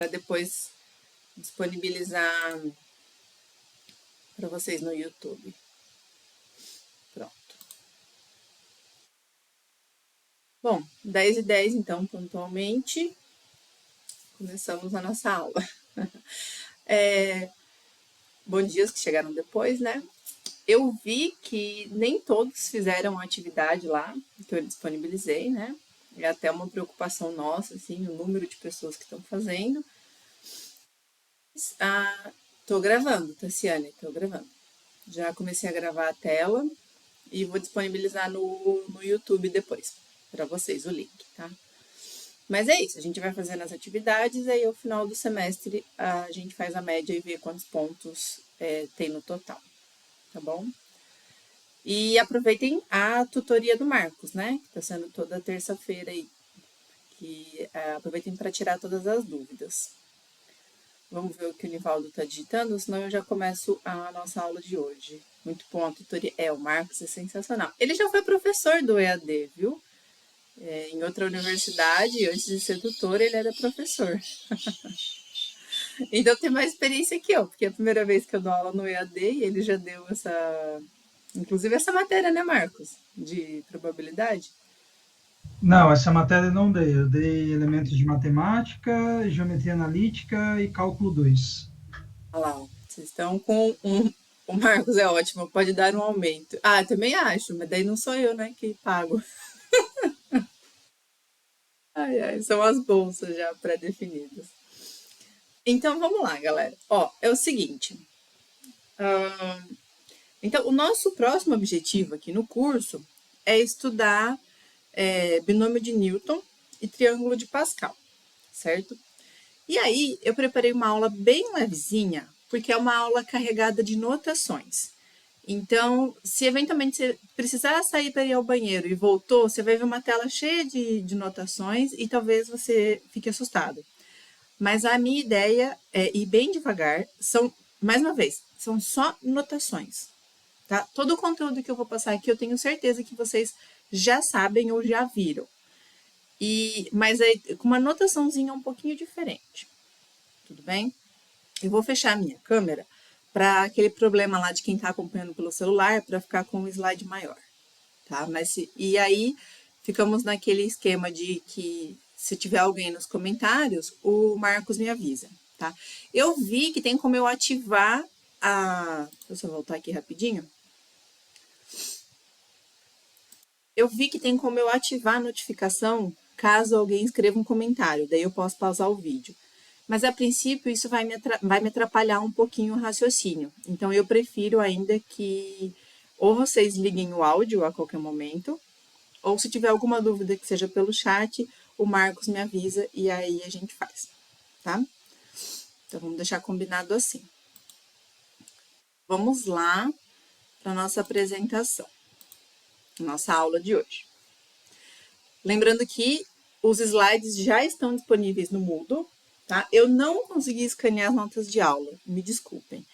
para depois disponibilizar para vocês no YouTube. Pronto. Bom, 10h10, então, pontualmente, começamos a nossa aula. Bom dia os que chegaram depois, né? Eu vi que nem todos fizeram a atividade lá, que eu disponibilizei, né? É até uma preocupação nossa, assim, o número de pessoas que estão fazendo. Tô gravando, Tassiane, tô gravando. Já comecei a gravar a tela e vou disponibilizar no YouTube depois, para vocês, o link, tá? Mas é isso, a gente vai fazendo as atividades, aí ao final do semestre a gente faz a média e vê quantos pontos tem no total, tá bom? E aproveitem a tutoria do Marcos, né? Que tá sendo toda terça-feira aí. Aproveitem para tirar todas as dúvidas. Vamos ver o que o Nivaldo está digitando, senão eu já começo a nossa aula de hoje. Muito bom a tutoria. O Marcos é sensacional. Ele já foi professor do EAD, viu? Em outra universidade, antes de ser tutor, ele era professor. Então tem mais experiência que eu, porque é a primeira vez que eu dou aula no EAD e ele já deu inclusive essa matéria, né, Marcos? De probabilidade. Não, essa matéria não dei. Eu dei elementos de matemática, geometria analítica e cálculo 2. Olha lá, vocês estão com um. O Marcos é ótimo, pode dar um aumento. Também acho, mas daí não sou eu, né, que pago. Ai, ai, são as bolsas já pré-definidas. Então vamos lá, galera. É o seguinte. Então, o nosso próximo objetivo aqui no curso é estudar binômio de Newton e triângulo de Pascal, certo? E aí, eu preparei uma aula bem levezinha, porque é uma aula carregada de notações. Então, se eventualmente você precisar sair para ir ao banheiro e voltou, você vai ver uma tela cheia de notações e talvez você fique assustado. Mas a minha ideia é ir bem devagar. Mais uma vez, são só notações. Tá? Todo o conteúdo que eu vou passar aqui, eu tenho certeza que vocês já sabem ou já viram. Mas aí, com uma notaçãozinha um pouquinho diferente. Tudo bem? Eu vou fechar a minha câmera para aquele problema lá de quem está acompanhando pelo celular, para ficar com um slide maior, tá? E aí ficamos naquele esquema de que se tiver alguém nos comentários, o Marcos me avisa, tá? Eu vi que tem como eu ativar Deixa eu voltar aqui rapidinho. Eu vi que tem como eu ativar a notificação caso alguém escreva um comentário, daí eu posso pausar o vídeo. Mas a princípio isso vai me atrapalhar um pouquinho o raciocínio. Então eu prefiro ainda que ou vocês liguem o áudio a qualquer momento, ou se tiver alguma dúvida que seja pelo chat, o Marcos me avisa e aí a gente faz, tá? Então vamos deixar combinado assim. Vamos lá para nossa apresentação, nossa aula de hoje. Lembrando que os slides já estão disponíveis no Moodle, tá? Eu não consegui escanear as notas de aula, me desculpem.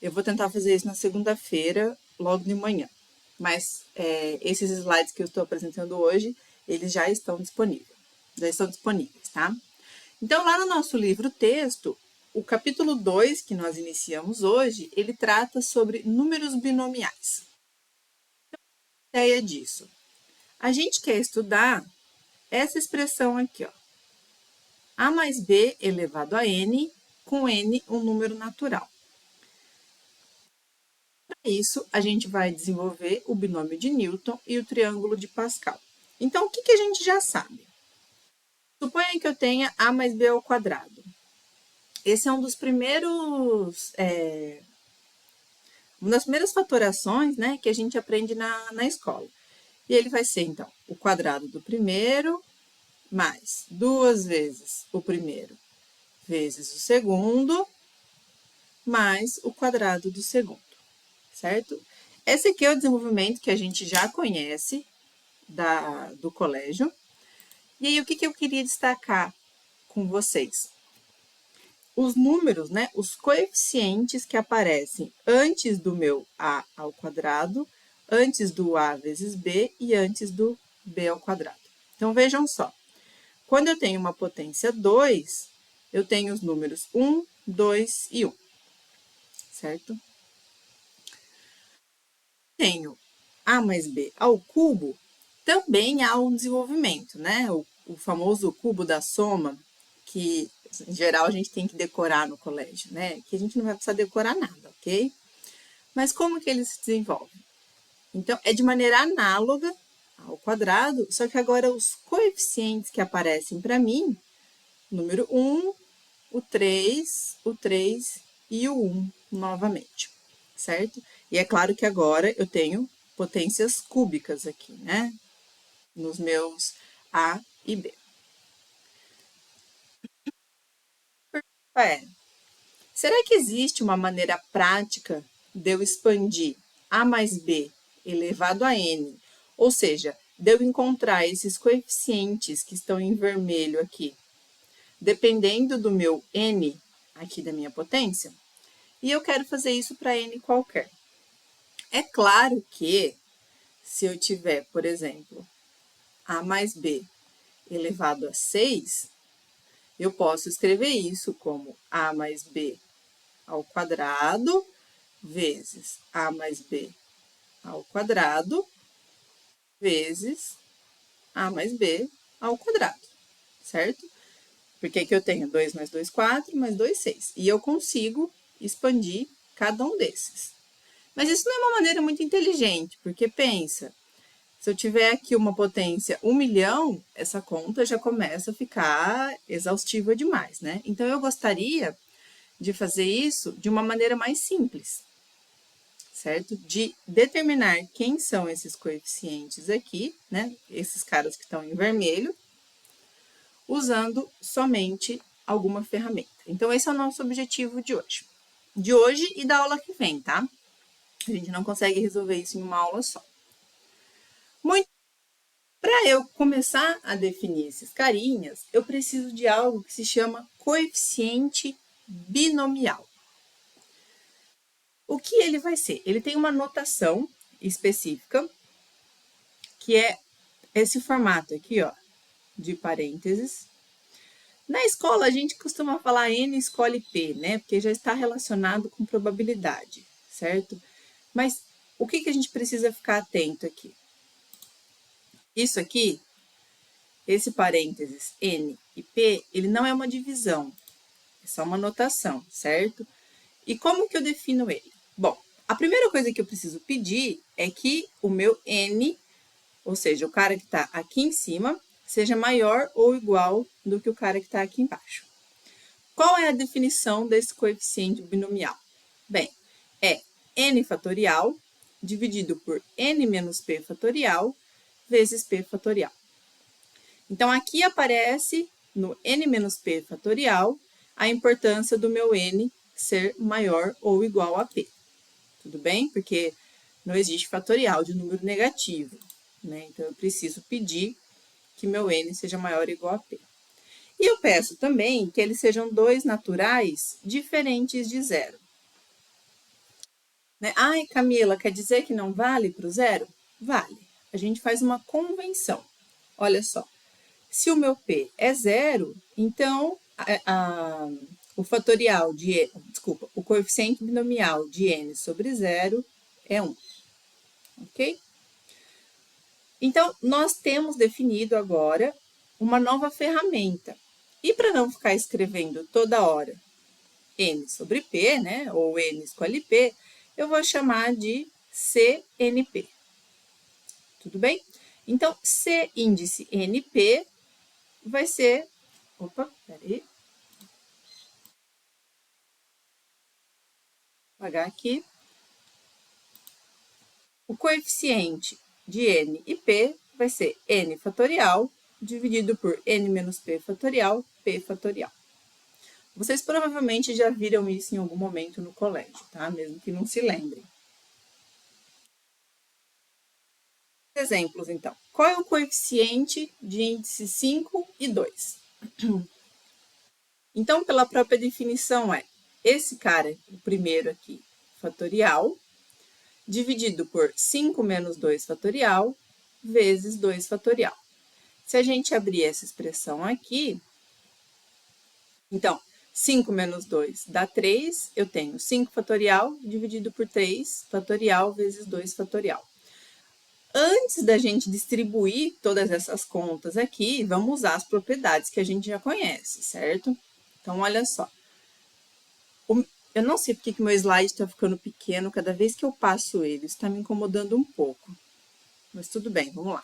Eu vou tentar fazer isso na segunda-feira, logo de manhã. Mas esses slides que eu estou apresentando hoje, eles já estão disponíveis, tá? Então, lá no nosso livro-texto, o capítulo 2, que nós iniciamos hoje, ele trata sobre números binomiais. Então, a ideia disso? A gente quer estudar essa expressão aqui, ó. A mais B elevado a N, com N um número natural. Para isso, a gente vai desenvolver o binômio de Newton e o triângulo de Pascal. Então, o que a gente já sabe? Suponha que eu tenha A mais B ao quadrado. Esse é um dos primeiros... uma das primeiras fatorações, né, que a gente aprende na escola. E ele vai ser, então, o quadrado do primeiro mais 2 vezes o primeiro vezes o segundo mais o quadrado do segundo, certo? Esse aqui é o desenvolvimento que a gente já conhece do colégio. E aí, o que eu queria destacar com vocês? Os números, né? Os coeficientes que aparecem antes do meu a ao quadrado, antes do a vezes b e antes do b ao quadrado. Então, vejam só. Quando eu tenho uma potência 2, eu tenho os números 1, 2 e 1, certo? Tenho A mais B ao cubo, também há um desenvolvimento, né? O famoso cubo da soma, que em geral a gente tem que decorar no colégio, né? Que a gente não vai precisar decorar nada, ok? Mas como que ele se desenvolve? Então, é de maneira análoga ao quadrado, só que agora os coeficientes que aparecem para mim, número 1, o 3 e o 1 novamente, certo? E é claro que agora eu tenho potências cúbicas aqui, né? Nos meus A e B. Será que existe uma maneira prática de eu expandir A mais B elevado a N? Ou seja, de eu encontrar esses coeficientes que estão em vermelho aqui, dependendo do meu N, aqui da minha potência, e eu quero fazer isso para N qualquer. É claro que, se eu tiver, por exemplo, A mais B elevado a 6, eu posso escrever isso como A mais B ao quadrado vezes A mais B ao quadrado vezes A mais B ao quadrado, certo? Porque aqui eu tenho 2 mais 2, 4, mais 2, 6. E eu consigo expandir cada um desses. Mas isso não é uma maneira muito inteligente, porque pensa, se eu tiver aqui uma potência 1 milhão, essa conta já começa a ficar exaustiva demais, né? Então, eu gostaria de fazer isso de uma maneira mais simples, certo? De determinar quem são esses coeficientes aqui, né? Esses caras que estão em vermelho, usando somente alguma ferramenta. Então, esse é o nosso objetivo de hoje. De hoje e da aula que vem, tá? A gente não consegue resolver isso em uma aula só. Muito. Para eu começar a definir esses carinhas, eu preciso de algo que se chama coeficiente binomial. O que ele vai ser? Ele tem uma notação específica, que é esse formato aqui, ó, de parênteses. Na escola, a gente costuma falar N escolhe P, né? Porque já está relacionado com probabilidade, certo? Mas o que a gente precisa ficar atento aqui? Isso aqui, esse parênteses N e P, ele não é uma divisão, é só uma notação, certo? E como que eu defino ele? Bom, a primeira coisa que eu preciso pedir é que o meu N, ou seja, o cara que está aqui em cima, seja maior ou igual do que o cara que está aqui embaixo. Qual é a definição desse coeficiente binomial? Bem, é n fatorial dividido por n menos p fatorial vezes p fatorial. Então, aqui aparece no n menos p fatorial a importância do meu n ser maior ou igual a p. Tudo bem? Porque não existe fatorial de número negativo, né? Então, eu preciso pedir que meu n seja maior ou igual a p. E eu peço também que eles sejam dois naturais diferentes de zero. Né? Ai, Camila, quer dizer que não vale para o zero? Vale. A gente faz uma convenção. Olha só, se o meu P é zero, então o fatorial de, desculpa, o coeficiente binomial de n sobre zero é 1. Ok? Então, nós temos definido agora uma nova ferramenta. E para não ficar escrevendo toda hora n sobre p, né, ou n escolhe p, eu vou chamar de CNP. Tudo bem? Então, C índice NP vai ser... Opa, peraí. Vou apagar aqui. O coeficiente de n e p vai ser n fatorial dividido por n menos p fatorial, p fatorial. Vocês provavelmente já viram isso em algum momento no colégio, tá? Mesmo que não se lembrem. Exemplos, então. Qual é o coeficiente de índice 5 e 2? Então, pela própria definição, é esse cara, o primeiro aqui, fatorial, dividido por 5 menos 2 fatorial, vezes 2 fatorial. Se a gente abrir essa expressão aqui, então, 5 menos 2 dá 3, eu tenho 5 fatorial dividido por 3 fatorial vezes 2 fatorial. Antes da gente distribuir todas essas contas aqui, vamos usar as propriedades que a gente já conhece, certo? Então, olha só. Eu não sei porque que meu slide está ficando pequeno, cada vez que eu passo ele, está me incomodando um pouco. Mas tudo bem, vamos lá.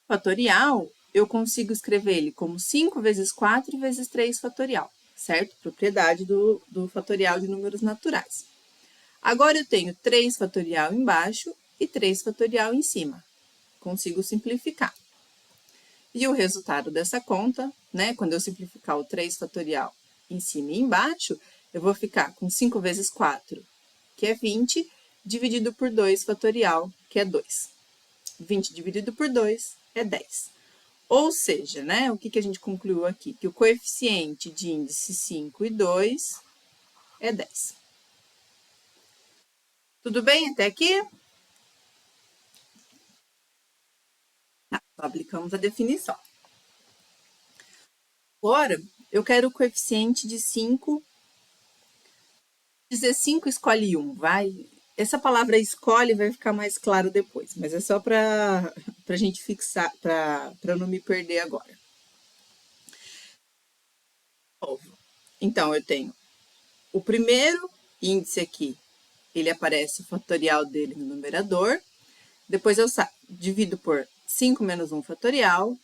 Fatorial, eu consigo escrever ele como 5 vezes 4 vezes 3 fatorial, certo? Propriedade do fatorial de números naturais. Agora eu tenho 3 fatorial embaixo e 3 fatorial em cima. Consigo simplificar. E o resultado dessa conta, né, quando eu simplificar o 3 fatorial em cima e embaixo, eu vou ficar com 5 vezes 4, que é 20, dividido por 2 fatorial, que é 2. 20 dividido por 2 é 10. Ou seja, né, o que a gente concluiu aqui? Que o coeficiente de índice 5 e 2 é 10. Tudo bem até aqui? Tá, aplicamos a definição. Agora, eu quero o coeficiente de 5. Dizer 5 escolhe 1, vai? Essa palavra escolhe vai ficar mais claro depois, mas é só para a gente fixar, para não me perder agora. Então, eu tenho o primeiro índice aqui, ele aparece o fatorial dele no numerador. Depois eu divido por 5 menos 1 fatorial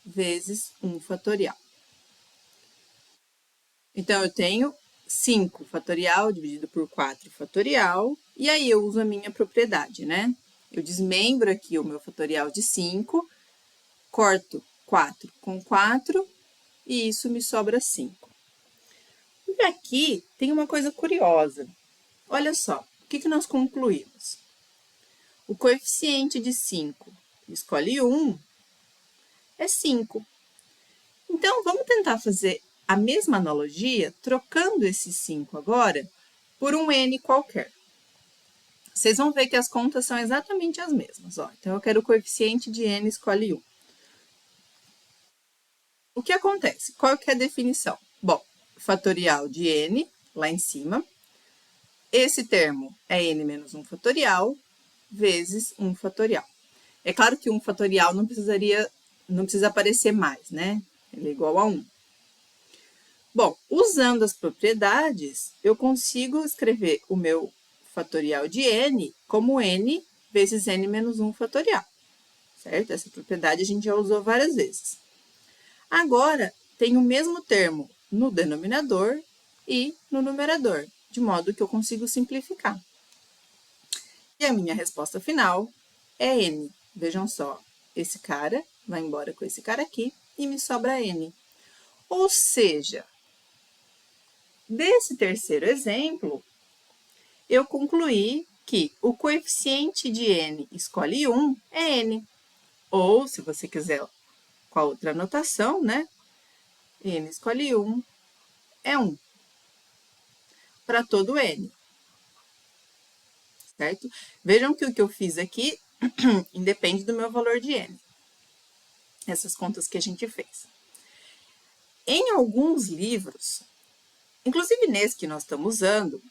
vezes 1 fatorial. Então, eu tenho 5 fatorial dividido por 4 fatorial, e aí eu uso a minha propriedade, né? Eu desmembro aqui o meu fatorial de 5, corto 4 com 4, e isso me sobra 5. E aqui tem uma coisa curiosa. Olha só, o que nós concluímos? O coeficiente de 5, escolhe 1, é 5. Então, vamos tentar fazer a mesma analogia, trocando esse 5 agora por um n qualquer. Vocês vão ver que as contas são exatamente as mesmas. Ó. Então, eu quero o coeficiente de n escolhe 1. O que acontece? Qual que é a definição? Bom, fatorial de n, lá em cima. Esse termo é n menos 1 fatorial, vezes 1 fatorial. É claro que 1 fatorial não precisa aparecer mais, né? Ele é igual a 1. Bom, usando as propriedades, eu consigo escrever o meu fatorial de n como n vezes n menos 1 fatorial, certo? Essa propriedade a gente já usou várias vezes. Agora, tem o mesmo termo no denominador e no numerador, de modo que eu consigo simplificar. E a minha resposta final é n. Vejam só, esse cara vai embora com esse cara aqui e me sobra n. Ou seja, desse terceiro exemplo, eu concluí que o coeficiente de n escolhe 1 é n. Ou, se você quiser com a outra anotação, né? N escolhe 1 é 1. Para todo n. Certo? Vejam que o que eu fiz aqui independe do meu valor de n. Essas contas que a gente fez. Em alguns livros, inclusive nesse que nós estamos usando,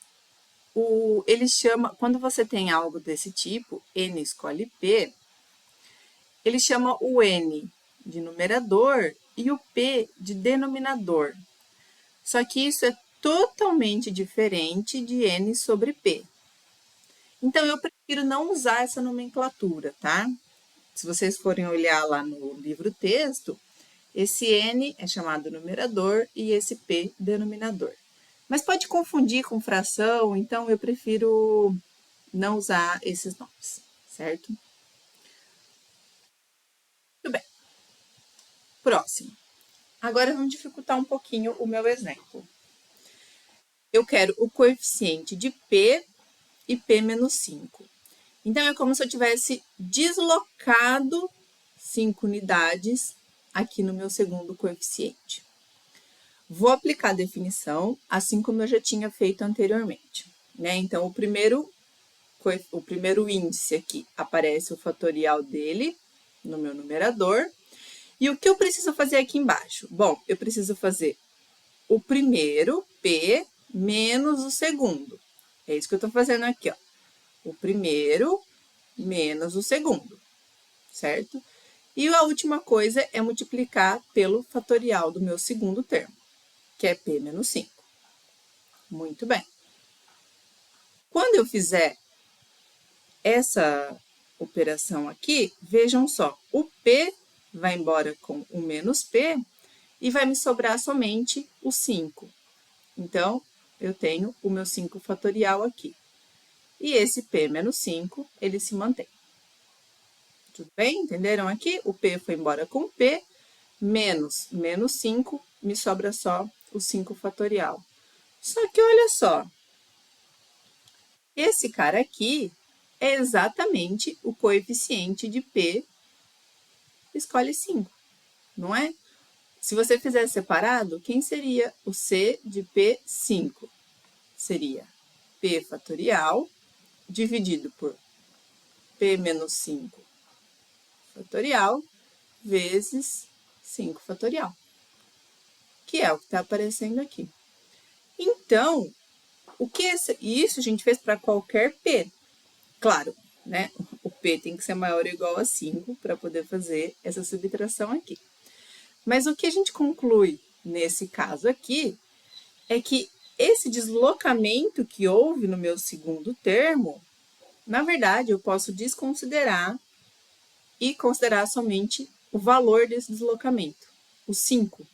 ele chama, quando você tem algo desse tipo, n escolhe p, ele chama o n de numerador e o p de denominador. Só que isso é totalmente diferente de n sobre p. Então, eu prefiro não usar essa nomenclatura, tá? Se vocês forem olhar lá no livro texto, esse n é chamado numerador e esse p denominador. Mas pode confundir com fração, então eu prefiro não usar esses nomes, certo? Muito bem. Próximo. Agora vamos dificultar um pouquinho o meu exemplo. Eu quero o coeficiente de p e p menos 5. Então, é como se eu tivesse deslocado 5 unidades aqui no meu segundo coeficiente. Vou aplicar a definição, assim como eu já tinha feito anteriormente. Né? Então, o primeiro índice aqui aparece o fatorial dele no meu numerador, E o que eu preciso fazer aqui embaixo? Bom, eu preciso fazer o primeiro, P, menos o segundo. É isso que eu estou fazendo aqui, ó. O primeiro menos o segundo, certo? E a última coisa é multiplicar pelo fatorial do meu segundo termo, que é P menos 5. Muito bem. Quando eu fizer essa operação aqui, vejam só, o P vai embora com o menos P e vai me sobrar somente o 5. Então, eu tenho o meu 5 fatorial aqui. E esse P menos 5, ele se mantém. Tudo bem? Entenderam aqui? O P foi embora com o P, menos 5, me sobra só o 5 fatorial. Só que olha só, esse cara aqui é exatamente o coeficiente de P, escolhe 5, não é? Se você fizer separado, quem seria o C de P5? Seria P fatorial dividido por P menos 5 fatorial vezes 5 fatorial, que é o que está aparecendo aqui. Então, isso a gente fez para qualquer P. Claro, né? O P tem que ser maior ou igual a 5 para poder fazer essa subtração aqui. Mas o que a gente conclui nesse caso aqui é que esse deslocamento que houve no meu segundo termo, na verdade, eu posso desconsiderar e considerar somente o valor desse deslocamento, o 5,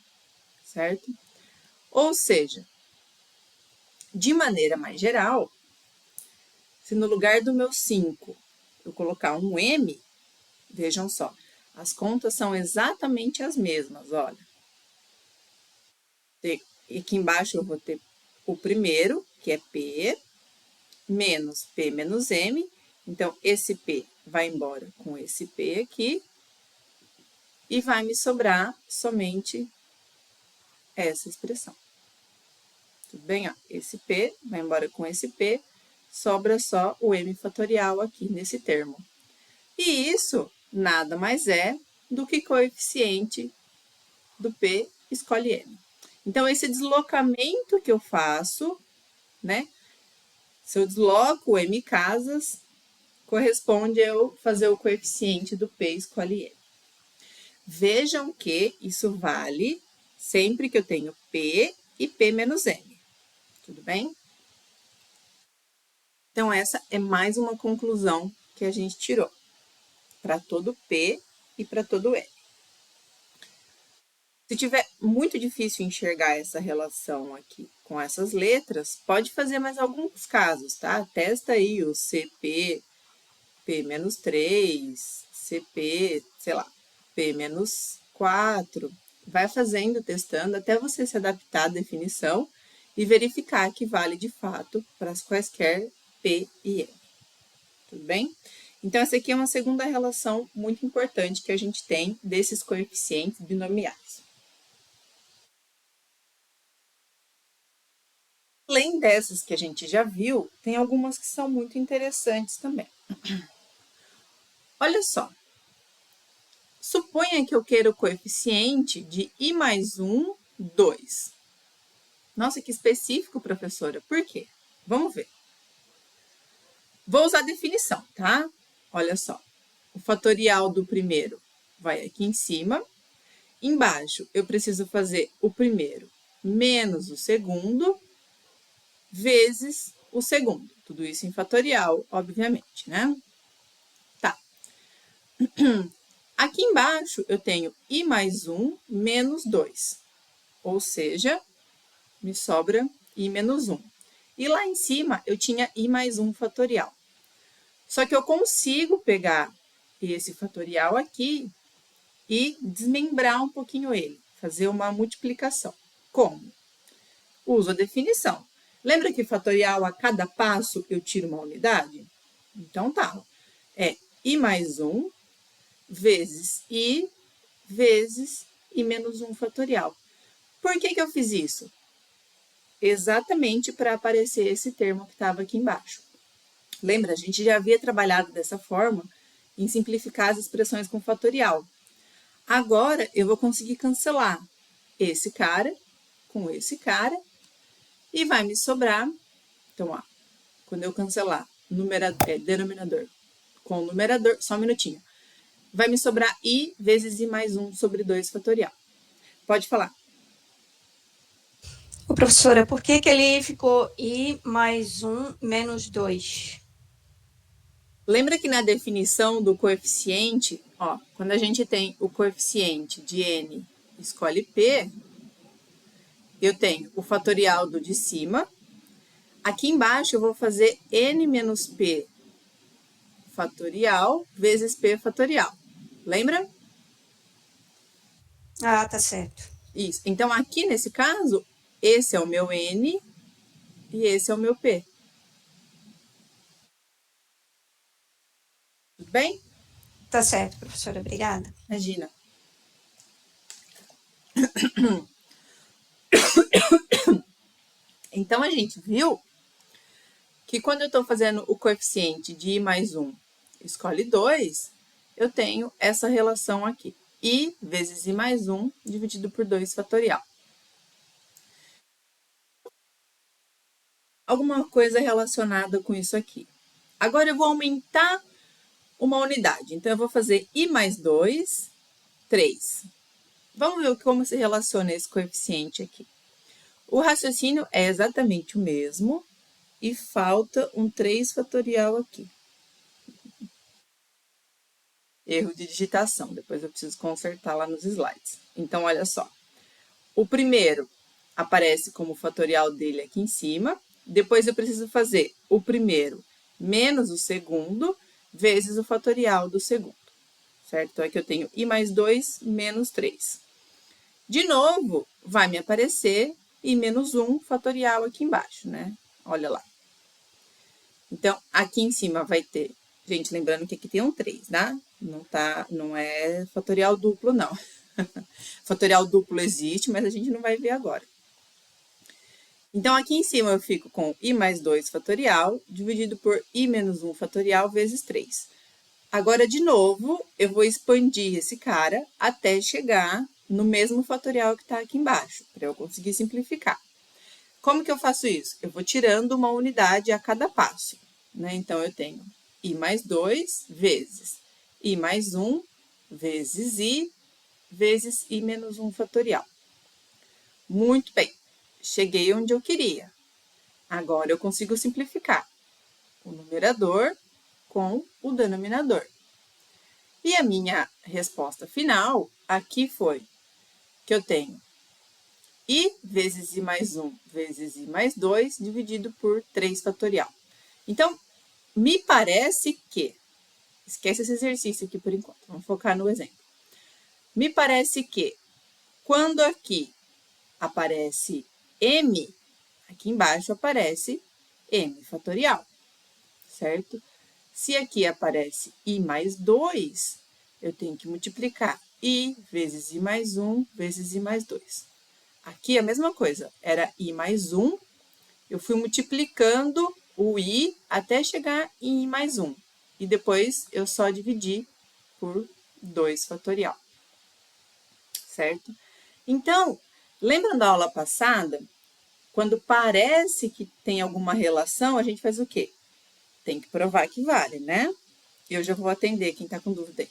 certo? Ou seja, de maneira mais geral, se no lugar do meu 5 eu colocar um M, vejam só, as contas são exatamente as mesmas, olha. Aqui embaixo eu vou ter o primeiro, que é P, menos P menos M. Então, esse P vai embora com esse P aqui. E vai me sobrar somente essa expressão. Tudo bem? Ó, esse P vai embora com esse P, sobra só o M fatorial aqui nesse termo. E isso nada mais é do que coeficiente do P escolhe M. Então, esse deslocamento que eu faço, né? Se eu desloco M casas, corresponde a eu fazer o coeficiente do P escolhe M. Vejam que isso vale sempre que eu tenho P e P menos M. Tudo bem? Então, essa é mais uma conclusão que a gente tirou para todo P e para todo M. Se tiver muito difícil enxergar essa relação aqui com essas letras, pode fazer mais alguns casos, tá? Testa aí o CP, P-3, CP, sei lá, P-4. Vai fazendo, testando, até você se adaptar à definição e verificar que vale de fato para as quaisquer P e M. Tudo bem? Então, essa aqui é uma segunda relação muito importante que a gente tem desses coeficientes binomiais. Além dessas que a gente já viu, tem algumas que são muito interessantes também. Olha só. Suponha que eu queira o coeficiente de I mais 1, 2. Nossa, que específico, professora. Por quê? Vamos ver. Vou usar a definição, tá? Olha só. O fatorial do primeiro vai aqui em cima. Embaixo, eu preciso fazer o primeiro menos o segundo vezes o segundo. Tudo isso em fatorial, obviamente, né? Tá. Aqui embaixo, eu tenho I mais 1 menos 2. Ou seja, me sobra I menos 1. E lá em cima, eu tinha I mais 1 fatorial. Só que eu consigo pegar esse fatorial aqui e desmembrar um pouquinho ele, fazer uma multiplicação. Como? Uso a definição. Lembra que fatorial a cada passo eu tiro uma unidade? Então tá, é I mais 1 vezes I menos 1 fatorial. Por que eu fiz isso? Exatamente para aparecer esse termo que estava aqui embaixo. Lembra, a gente já havia trabalhado dessa forma em simplificar as expressões com fatorial. Agora, eu vou conseguir cancelar esse cara com esse cara e vai me sobrar. Então, ó, quando eu cancelar denominador com numerador, só um minutinho, vai me sobrar i vezes i mais 1 sobre 2 fatorial. Pode falar. Ô, professora, por que ele ficou i mais 1 menos 2? Lembra que na definição do coeficiente, ó, quando a gente tem o coeficiente de n escolhe p, eu tenho o fatorial do de cima. Aqui embaixo eu vou fazer n menos p fatorial vezes p fatorial. Lembra? Ah, tá certo. Isso. Então, aqui nesse caso, esse é o meu n e esse é o meu p. Tudo bem? Tá certo, professora. Obrigada. Imagina. Então, a gente viu que quando eu estou fazendo o coeficiente de i mais 1 escolhe 2, eu tenho essa relação aqui. I vezes i mais 1 dividido por 2 fatorial. Alguma coisa relacionada com isso aqui. Agora, eu vou aumentar uma unidade. Então, eu vou fazer i mais 2, 3. Vamos ver como se relaciona esse coeficiente aqui. O raciocínio é exatamente o mesmo e falta um 3 fatorial aqui. Erro de digitação, depois eu preciso consertar lá nos slides. Então, olha só. O primeiro aparece como fatorial dele aqui em cima. Depois eu preciso fazer o primeiro menos o segundo vezes o fatorial do segundo, certo? Então, aqui eu tenho i mais 2 menos 3. De novo, vai me aparecer i menos 1 fatorial aqui embaixo, né? Olha lá. Então, aqui em cima vai ter... Gente, lembrando que aqui tem um 3, tá? Não é fatorial duplo, não. Fatorial duplo existe, mas a gente não vai ver agora. Então, aqui em cima eu fico com i mais 2 fatorial dividido por i menos 1 fatorial vezes 3. Agora, de novo, eu vou expandir esse cara até chegar no mesmo fatorial que está aqui embaixo, para eu conseguir simplificar. Como que eu faço isso? Eu vou tirando uma unidade a cada passo, né? Então, eu tenho i mais 2 vezes i mais 1 vezes i vezes i menos 1 fatorial. Muito bem, cheguei onde eu queria. Agora, eu consigo simplificar o numerador com o denominador. E a minha resposta final aqui foi que eu tenho i vezes i mais 1 vezes i mais 2 dividido por 3 fatorial. Então, me parece que... Esquece esse exercício aqui por enquanto, vamos focar no exemplo. Me parece que quando aqui aparece m, aqui embaixo aparece m fatorial, certo? Se aqui aparece i mais 2, eu tenho que multiplicar i vezes i mais 1 vezes i mais 2. Aqui a mesma coisa, era i mais 1, eu fui multiplicando o i até chegar em i mais 1. E depois eu só dividi por 2 fatorial, certo? Então, lembra da aula passada? Quando parece que tem alguma relação, a gente faz o quê? Tem que provar que vale, né? Eu já vou atender quem está com dúvida aí.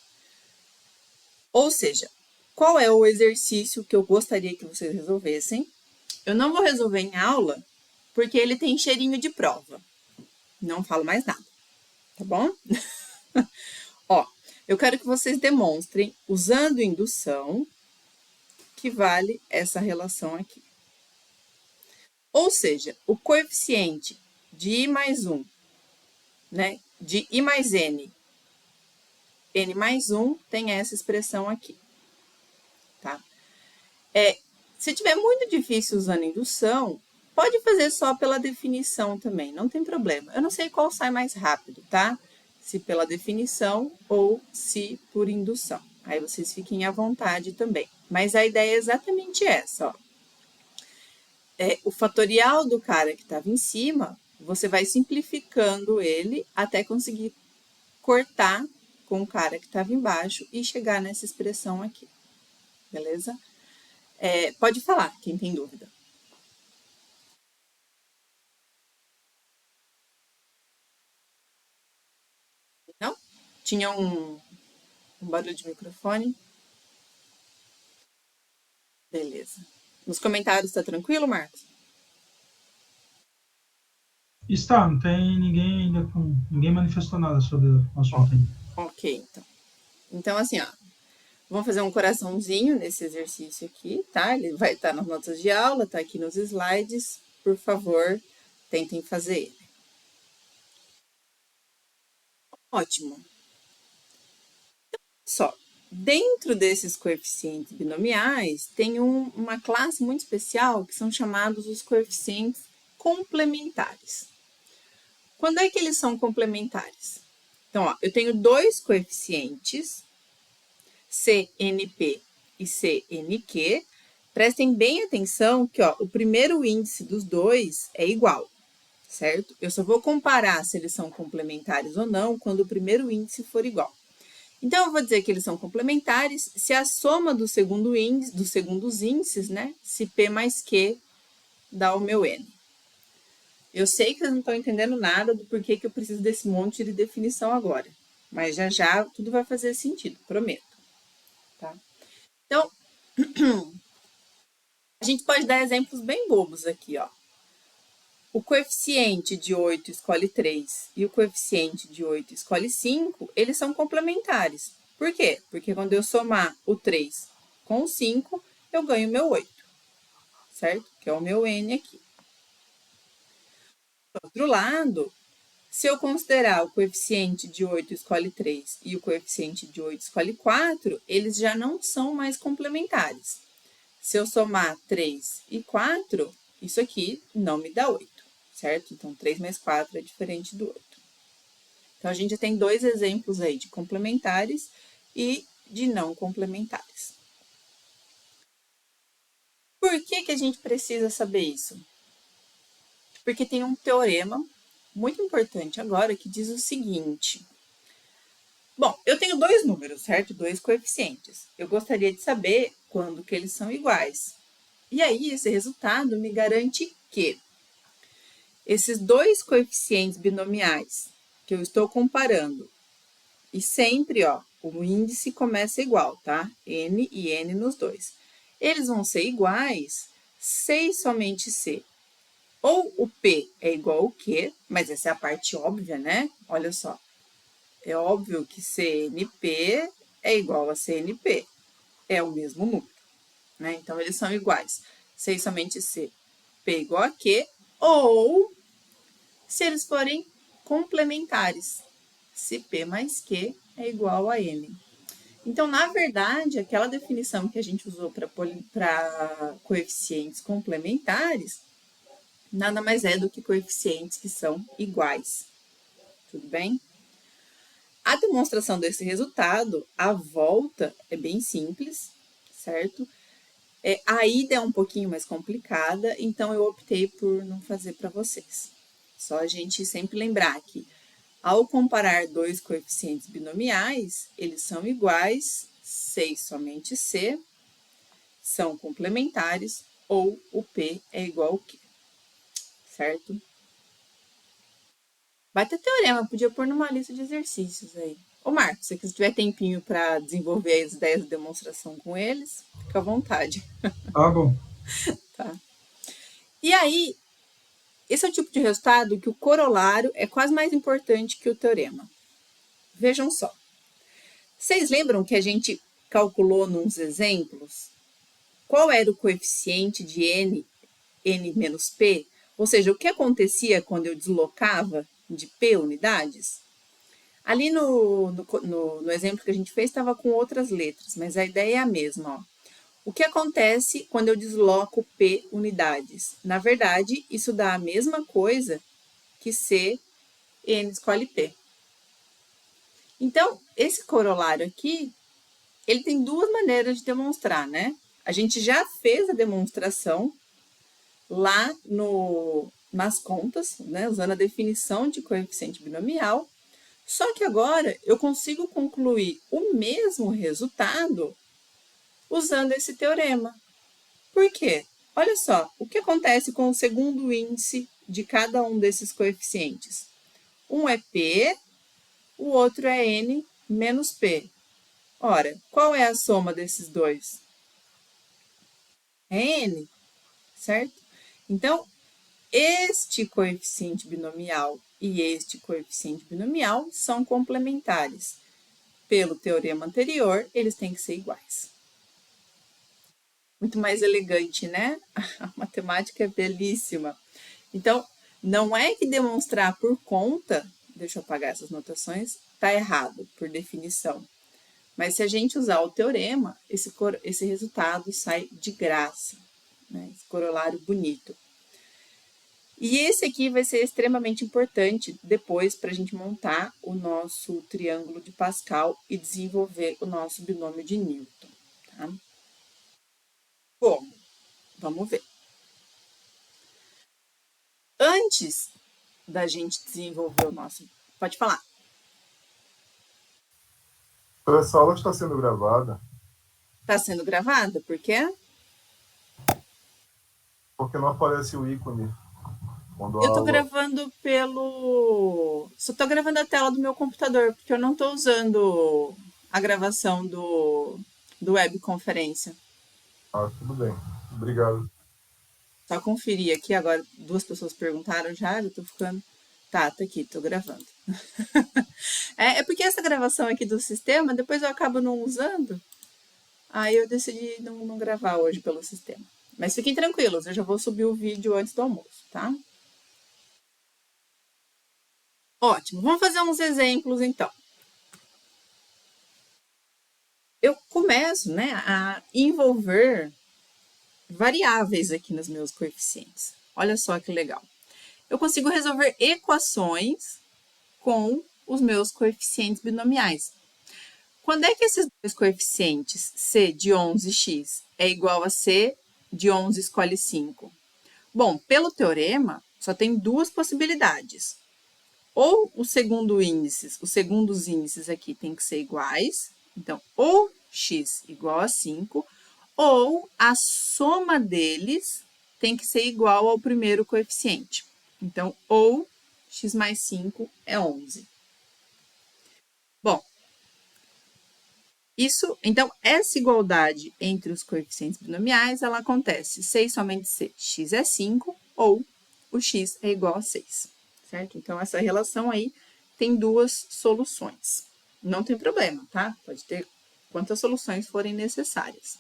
Ou seja, qual é o exercício que eu gostaria que vocês resolvessem? Eu não vou resolver em aula, porque ele tem cheirinho de prova. Não falo mais nada, tá bom? Ó, eu quero que vocês demonstrem, usando indução, que vale essa relação aqui. Ou seja, o coeficiente de i mais 1, né, de i mais n mais 1, tem essa expressão aqui, tá? Se tiver muito difícil usando indução, pode fazer só pela definição também, não tem problema. Eu não sei qual sai mais rápido, tá? Se pela definição ou se por indução. Aí vocês fiquem à vontade também. Mas a ideia é exatamente essa, ó. O fatorial do cara que estava em cima, você vai simplificando ele até conseguir cortar com o cara que estava embaixo e chegar nessa expressão aqui. beleza? Pode falar, quem tem dúvida. Não? Tinha um barulho de microfone? Beleza. Nos comentários tá tranquilo, Marcos? Está, não tem ninguém ainda ninguém manifestou nada sobre o assunto ainda. Ok, então. Então, assim, ó. Vamos fazer um coraçãozinho nesse exercício aqui, tá? Ele vai estar nas notas de aula, tá aqui nos slides. Por favor, tentem fazer ele. Ótimo. Só, dentro desses coeficientes binomiais, tem uma classe muito especial que são chamados os coeficientes complementares. Quando é que eles são complementares? Então, ó, eu tenho dois coeficientes, CNP e CNQ. Prestem bem atenção que ó, o primeiro índice dos dois é igual, certo? Eu só vou comparar se eles são complementares ou não quando o primeiro índice for igual. Então, eu vou dizer que eles são complementares se a soma do segundo índice, dos segundos índices, né? Se P mais Q dá o meu N. Eu sei que vocês não estão entendendo nada do porquê que eu preciso desse monte de definição agora. Mas já já tudo vai fazer sentido, prometo. Tá? Então, a gente pode dar exemplos bem bobos aqui, ó. O coeficiente de 8 escolhe 3 e o coeficiente de 8 escolhe 5, eles são complementares. Por quê? Porque quando eu somar o 3 com o 5, eu ganho o meu 8, certo? Que é o meu N aqui. Do outro lado, se eu considerar o coeficiente de 8 escolhe 3 e o coeficiente de 8 escolhe 4, eles já não são mais complementares. Se eu somar 3 e 4, isso aqui não me dá 8, certo? Então, 3 mais 4 é diferente do 8. Então, a gente já tem dois exemplos aí de complementares e de não complementares. Por que a gente precisa saber isso? Porque tem um teorema muito importante agora que diz o seguinte. Bom, eu tenho dois números, certo? Dois coeficientes. Eu gostaria de saber quando que eles são iguais. E aí, esse resultado me garante que esses dois coeficientes binomiais que eu estou comparando, e sempre, ó, o índice começa igual, tá? N e N nos dois. Eles vão ser iguais se e somente se ou o P é igual ao Q, mas essa é a parte óbvia, né? Olha só. É óbvio que CNP é igual a CNP. É o mesmo número, né? Então, eles são iguais. Se e somente se P igual a Q, ou se eles forem complementares, se P mais Q é igual a N. Então, na verdade, aquela definição que a gente usou para coeficientes complementares, nada mais é do que coeficientes que são iguais. Tudo bem? A demonstração desse resultado, a volta é bem simples, certo? A ida é um pouquinho mais complicada, então eu optei por não fazer para vocês. Só a gente sempre lembrar que, ao comparar dois coeficientes binomiais, eles são iguais se e somente se, são complementares, ou o P é igual ao Q, certo? Vai ter teorema, podia pôr numa lista de exercícios aí. Ô, Marcos, se você tiver tempinho para desenvolver as ideias de demonstração com eles, fica à vontade. Tá bom. Tá. E aí, esse é o tipo de resultado que o corolário é quase mais importante que o teorema. Vejam só. Vocês lembram que a gente calculou nos exemplos qual era o coeficiente de n menos p? Ou seja, o que acontecia quando eu deslocava de p unidades? Ali no exemplo que a gente fez estava com outras letras, mas a ideia é a mesma. Ó. O que acontece quando eu desloco p unidades? Na verdade, isso dá a mesma coisa que se n escolhe p. Então, esse corolário aqui, ele tem duas maneiras de demonstrar, né? A gente já fez a demonstração lá nas contas, né? Usando a definição de coeficiente binomial. Só que agora eu consigo concluir o mesmo resultado usando esse teorema. Por quê? Olha só, o que acontece com o segundo índice de cada um desses coeficientes? Um é P, o outro é N menos P. Ora, qual é a soma desses dois? É N, certo? Então, este coeficiente binomial e este coeficiente binomial são complementares. Pelo teorema anterior, eles têm que ser iguais. Muito mais elegante, né? A matemática é belíssima. Então, não é que demonstrar por conta, deixa eu apagar essas notações, está errado, por definição. Mas se a gente usar o teorema, esse resultado sai de graça, né? Esse corolário bonito. E esse aqui vai ser extremamente importante depois para a gente montar o nosso triângulo de Pascal e desenvolver o nosso binômio de Newton. Tá? Como? Vamos ver. Antes da gente desenvolver o nosso... Pode falar. Essa aula está sendo gravada? Está sendo gravada, por quê? Porque não aparece o ícone quando Eu tô gravando pelo... Só tô gravando a tela do meu computador, porque eu não tô usando a gravação do webconferência. Ah, tudo bem. Obrigado. Só conferir aqui, agora 2 pessoas perguntaram já, eu tô ficando... Tá aqui, tô gravando. É porque essa gravação aqui do sistema, depois eu acabo não usando, aí eu decidi não gravar hoje pelo sistema. Mas fiquem tranquilos, eu já vou subir o vídeo antes do almoço, tá? Ótimo, vamos fazer uns exemplos, então. Eu começo, né, a envolver variáveis aqui nos meus coeficientes. Olha só que legal. Eu consigo resolver equações com os meus coeficientes binomiais. Quando é que esses dois coeficientes, C de 11x, é igual a C de 11 escolhe 5? Bom, pelo teorema, só tem 2 possibilidades. Ou os segundos índices aqui têm que ser iguais, então, ou x igual a 5, ou a soma deles tem que ser igual ao primeiro coeficiente. Então, ou x mais 5 é 11. Bom, então, essa igualdade entre os coeficientes binomiais, ela acontece se e somente se x é 5 ou o x é igual a 6, certo? Então, essa relação aí tem 2 soluções. Não tem problema, tá? Pode ter quantas soluções forem necessárias.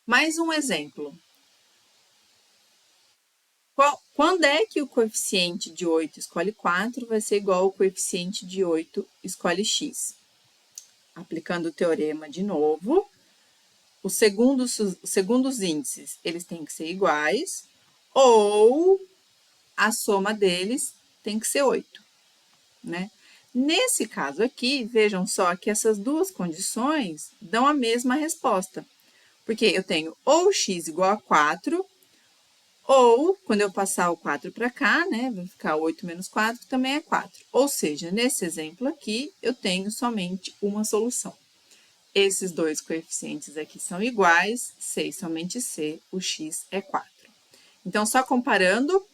Mais um exemplo. Quando é que o coeficiente de 8 escolhe 4 vai ser igual ao coeficiente de 8 escolhe x? Aplicando o teorema de novo, os segundos índices, eles têm que ser iguais, ou a soma deles tem que ser 8, né? Nesse caso aqui, vejam só que essas 2 condições dão a mesma resposta, porque eu tenho ou x igual a 4, ou, quando eu passar o 4 para cá, né, vai ficar 8 menos 4, que também é 4. Ou seja, nesse exemplo aqui, eu tenho somente uma solução. Esses 2 coeficientes aqui são iguais, C e somente C, o x é 4. Então, só comparando,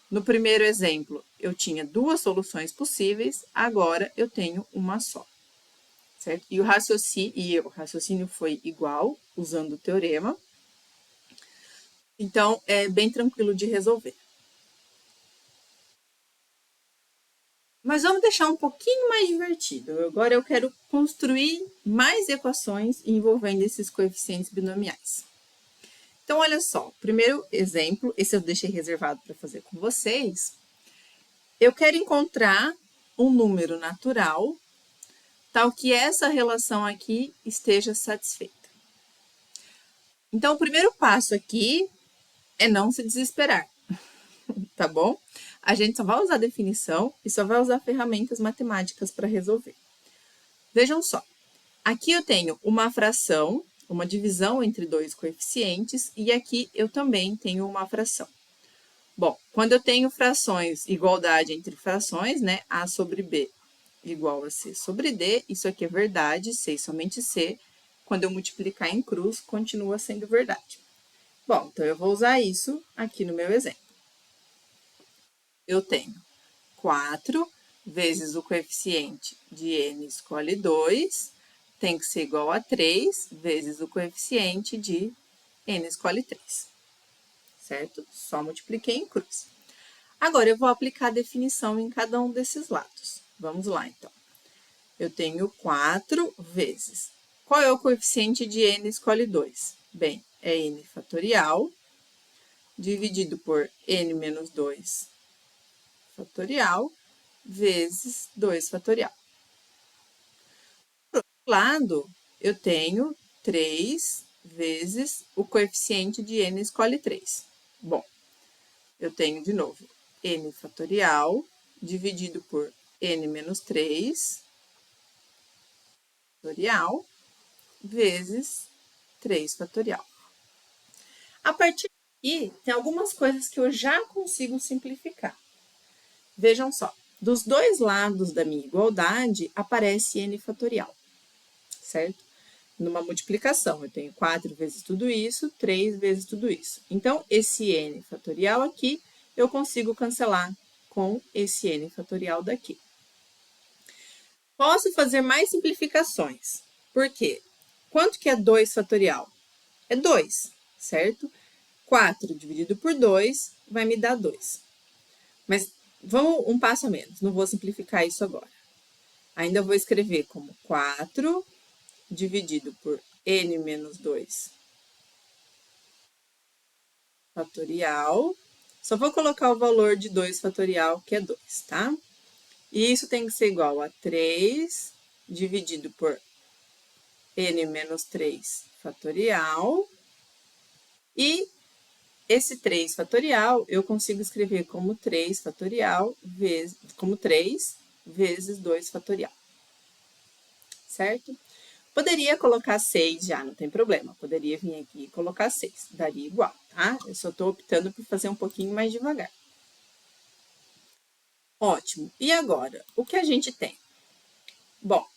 no primeiro exemplo, eu tinha 2 soluções possíveis, agora eu tenho uma só, certo? E o raciocínio foi igual, usando o teorema. Então, é bem tranquilo de resolver. Mas vamos deixar um pouquinho mais divertido. Agora eu quero construir mais equações envolvendo esses coeficientes binomiais. Então, olha só, primeiro exemplo, esse eu deixei reservado para fazer com vocês. Eu quero encontrar um número natural tal que essa relação aqui esteja satisfeita. Então, o primeiro passo aqui é não se desesperar, tá bom? A gente só vai usar definição e só vai usar ferramentas matemáticas para resolver. Vejam só, aqui eu tenho uma fração, uma divisão entre 2 coeficientes, e aqui eu também tenho uma fração. Bom, quando eu tenho frações, igualdade entre frações, né, A sobre B igual a C sobre D, isso aqui é verdade, C e somente C, quando eu multiplicar em cruz, continua sendo verdade. Bom, então eu vou usar isso aqui no meu exemplo. Eu tenho 4 vezes o coeficiente de n escolhe 2, tem que ser igual a 3 vezes o coeficiente de n escolhe 3. Certo? Só multipliquei em cruz. Agora, eu vou aplicar a definição em cada um desses lados. Vamos lá, então. Eu tenho 4 vezes. Qual é o coeficiente de n escolhe 2? Bem, é n fatorial dividido por n menos 2 fatorial vezes 2 fatorial. Por outro lado, eu tenho 3 vezes o coeficiente de n escolhe 3. Bom, eu tenho de novo n fatorial dividido por n menos 3 fatorial vezes 3 fatorial. A partir daqui, tem algumas coisas que eu já consigo simplificar. Vejam só, dos dois lados da minha igualdade aparece n fatorial, certo? Numa multiplicação, eu tenho 4 vezes tudo isso, 3 vezes tudo isso. Então, esse n fatorial aqui, eu consigo cancelar com esse n fatorial daqui. Posso fazer mais simplificações. Por quê? Quanto que é 2 fatorial? É 2, certo? 4 dividido por 2 vai me dar 2. Mas vamos um passo a menos, não vou simplificar isso agora. Ainda vou escrever como 4 dividido por n menos 2 fatorial. Só vou colocar o valor de 2 fatorial, que é 2, tá? E isso tem que ser igual a 3 dividido por n menos 3 fatorial. E esse 3 fatorial, eu consigo escrever como 3 fatorial vezes, como 3 vezes 2 fatorial. Certo? Poderia colocar 6 já, não tem problema. Poderia vir aqui e colocar 6, daria igual, tá? Eu só estou optando por fazer um pouquinho mais devagar. Ótimo. E agora, o que a gente tem? Bom,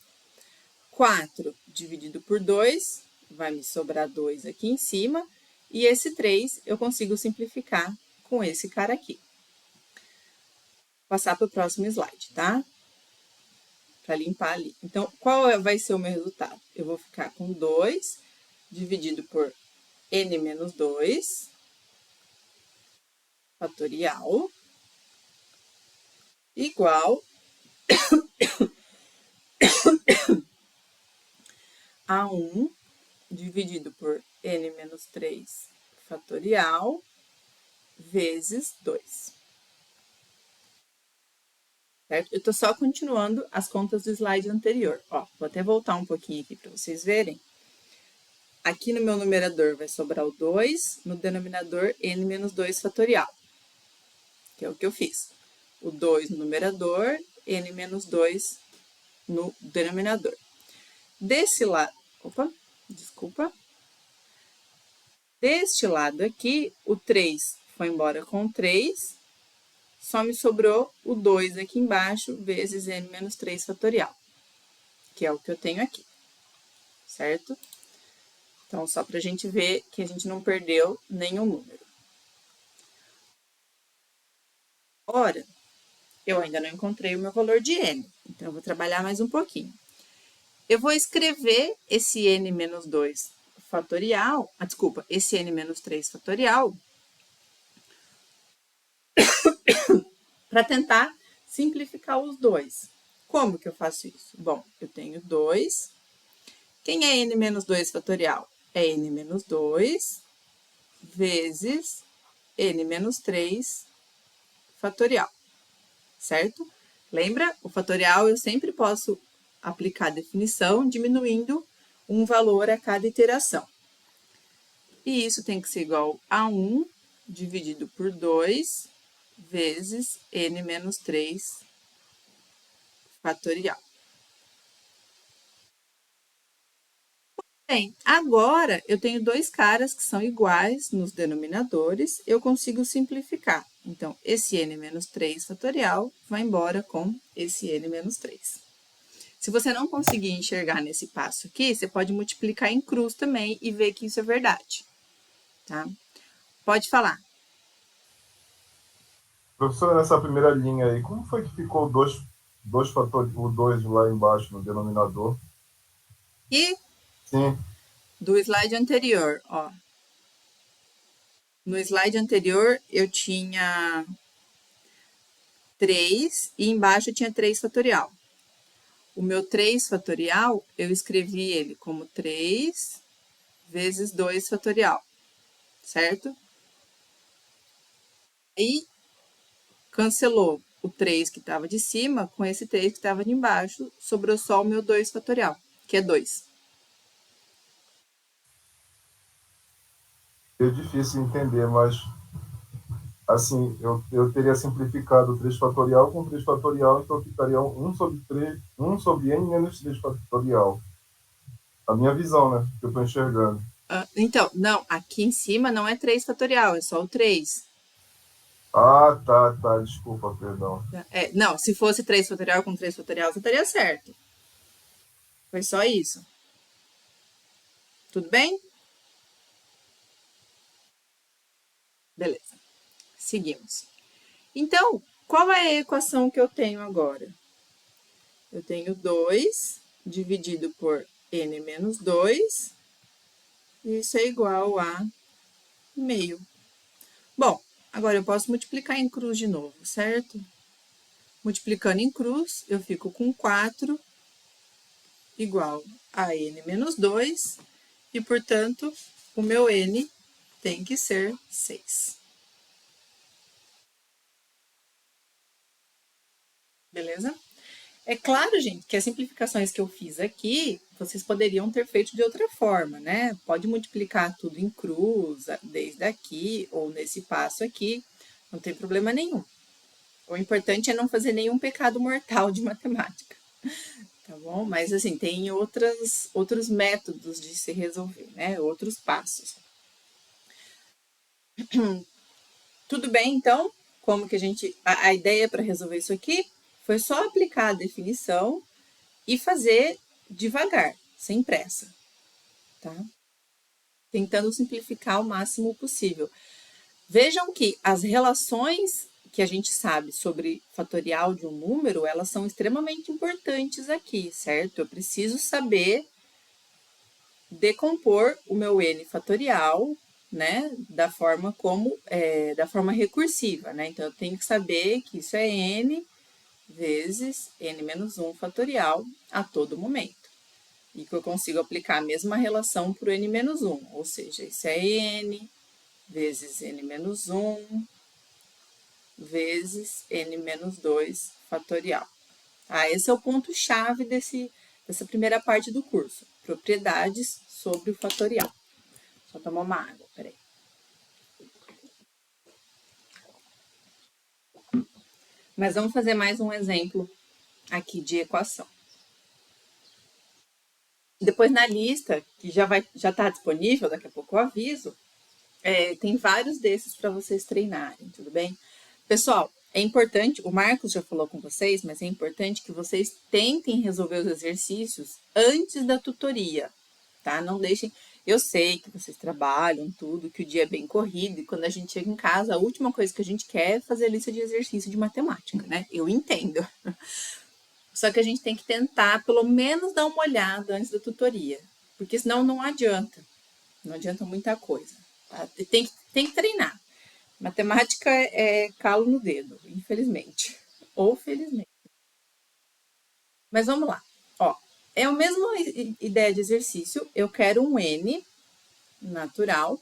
4 dividido por 2, vai me sobrar 2 aqui em cima. E esse 3 eu consigo simplificar com esse cara aqui. Vou passar para o próximo slide, tá? Para limpar ali. Então, qual vai ser o meu resultado? Eu vou ficar com 2 dividido por n menos 2 fatorial igual a 1 dividido por n menos 3 fatorial vezes 2. Certo? Eu estou só continuando as contas do slide anterior. Ó, vou até voltar um pouquinho aqui para vocês verem. Aqui no meu numerador vai sobrar o 2, no denominador n menos 2 fatorial, que é o que eu fiz. O 2 no numerador, n menos 2 no denominador. Desse lado, deste lado aqui, o 3 foi embora com 3, só me sobrou o 2 aqui embaixo, vezes n menos 3 fatorial, que é o que eu tenho aqui, certo? Então, só para a gente ver que a gente não perdeu nenhum número. Ora, eu ainda não encontrei o meu valor de n, então eu vou trabalhar mais um pouquinho. Eu vou escrever esse n menos 2 fatorial, esse n menos 3 fatorial, para tentar simplificar os dois. Como que eu faço isso? Bom, eu tenho 2. Quem é n menos 2 fatorial? É n menos 2 vezes n menos 3 fatorial, certo? Lembra? O fatorial eu sempre posso aplicar a definição diminuindo um valor a cada iteração. E isso tem que ser igual a 1 dividido por 2 vezes n menos 3 fatorial. Bem, agora eu tenho dois caras que são iguais nos denominadores, eu consigo simplificar. Então, esse n menos 3 fatorial vai embora com esse n menos 3. Se você não conseguir enxergar nesse passo aqui, você pode multiplicar em cruz também e ver que isso é verdade, tá? Pode falar. Professora, nessa primeira linha aí, como foi que ficou dois fatores, o 2 lá embaixo no denominador? E Sim, do slide anterior, ó. No slide anterior, eu tinha 3 e embaixo eu tinha 3 fatorial. O meu 3 fatorial, eu escrevi ele como 3 vezes 2 fatorial, certo? Aí, cancelou o 3 que estava de cima com esse 3 que estava de embaixo, sobrou só o meu 2 fatorial, que é 2. é difícil entender, mas assim, eu teria simplificado 3 fatorial com 3 fatorial, então ficaria 1 sobre 3, 1 sobre n menos 3 fatorial. A minha visão, né? Que eu estou enxergando. Então, não, aqui em cima não é 3 fatorial, é só o 3. Ah, tá, desculpa, perdão. Não, se fosse 3 fatorial com 3 fatorial, você estaria certo. Foi só isso. Tudo bem? Beleza. Seguimos. Então, qual é a equação que eu tenho agora? Eu tenho 2 dividido por n menos 2, e isso é igual a meio. Bom, agora eu posso multiplicar em cruz de novo, certo? Multiplicando em cruz, eu fico com 4 igual a n menos 2, e, portanto, o meu n tem que ser 6. Beleza? É claro, gente, que as simplificações que eu fiz aqui, vocês poderiam ter feito de outra forma, né? Pode multiplicar tudo em cruz, desde aqui, ou nesse passo aqui, não tem problema nenhum. O importante é não fazer nenhum pecado mortal de matemática, tá bom? Mas, assim, tem outros métodos de se resolver, né? Outros passos. Tudo bem, então? Como que a ideia para resolver isso aqui foi só aplicar a definição e fazer devagar, sem pressa, tá? Tentando simplificar o máximo possível. Vejam que as relações que a gente sabe sobre fatorial de um número, elas são extremamente importantes aqui, certo? Eu preciso saber decompor o meu n fatorial, né, da forma da forma recursiva, né? Então, eu tenho que saber que isso é n vezes n menos 1 fatorial a todo momento. E que eu consigo aplicar a mesma relação para o n menos 1, ou seja, isso é n vezes n menos 1 vezes n menos 2 fatorial. Esse é o ponto-chave dessa primeira parte do curso, propriedades sobre o fatorial. Só tomar uma água, peraí. Mas vamos fazer mais um exemplo aqui de equação. Depois na lista, que já está disponível, daqui a pouco eu aviso, tem vários desses para vocês treinarem, tudo bem? Pessoal, é importante, o Marcos já falou com vocês, mas é importante que vocês tentem resolver os exercícios antes da tutoria, tá? Não deixem... Eu sei que vocês trabalham tudo, que o dia é bem corrido, e quando a gente chega em casa, a última coisa que a gente quer é fazer lista de exercício de matemática, né? Eu entendo. Só que a gente tem que tentar, pelo menos, dar uma olhada antes da tutoria, porque senão não adianta. Não adianta muita coisa. Tá? Tem que treinar. Matemática é calo no dedo, infelizmente. Ou felizmente. Mas vamos lá. Ó, é a mesma ideia de exercício. Eu quero um n natural,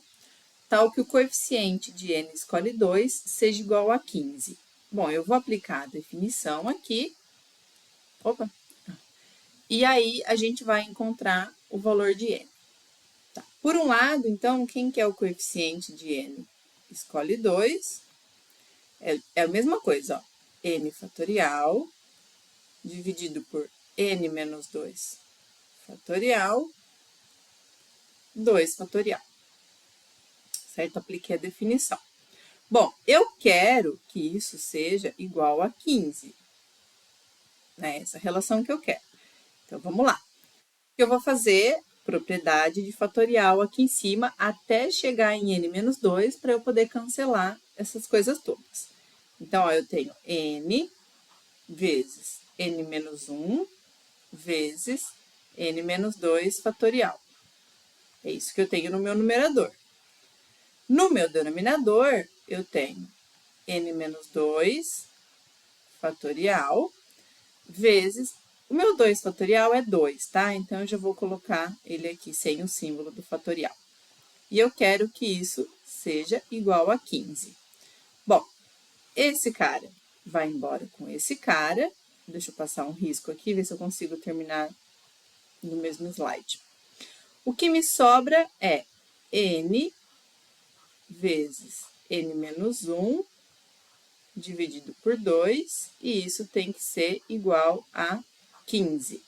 tal que o coeficiente de n escolhe 2 seja igual a 15. Bom, eu vou aplicar a definição aqui. Opa! E aí, a gente vai encontrar o valor de n. Tá. Por um lado, então, quem que é o coeficiente de n? Escolhe 2. É a mesma coisa, ó. N fatorial dividido por n menos 2 fatorial, 2 fatorial. Certo? Apliquei a definição. Bom, eu quero que isso seja igual a 15. Né? Essa relação que eu quero. Então, vamos lá. Eu vou fazer propriedade de fatorial aqui em cima até chegar em n-2 para eu poder cancelar essas coisas todas. Então, ó, eu tenho n vezes n-1 vezes n-2 fatorial. É isso que eu tenho no meu numerador. No meu denominador, eu tenho n-2 fatorial vezes... O meu 2 fatorial é 2, tá? Então, eu já vou colocar ele aqui sem o símbolo do fatorial. E eu quero que isso seja igual a 15. Bom, esse cara vai embora com esse cara. Deixa eu passar um risco aqui, ver se eu consigo terminar no mesmo slide. O que me sobra é n vezes n-1 dividido por 2, e isso tem que ser igual a 15.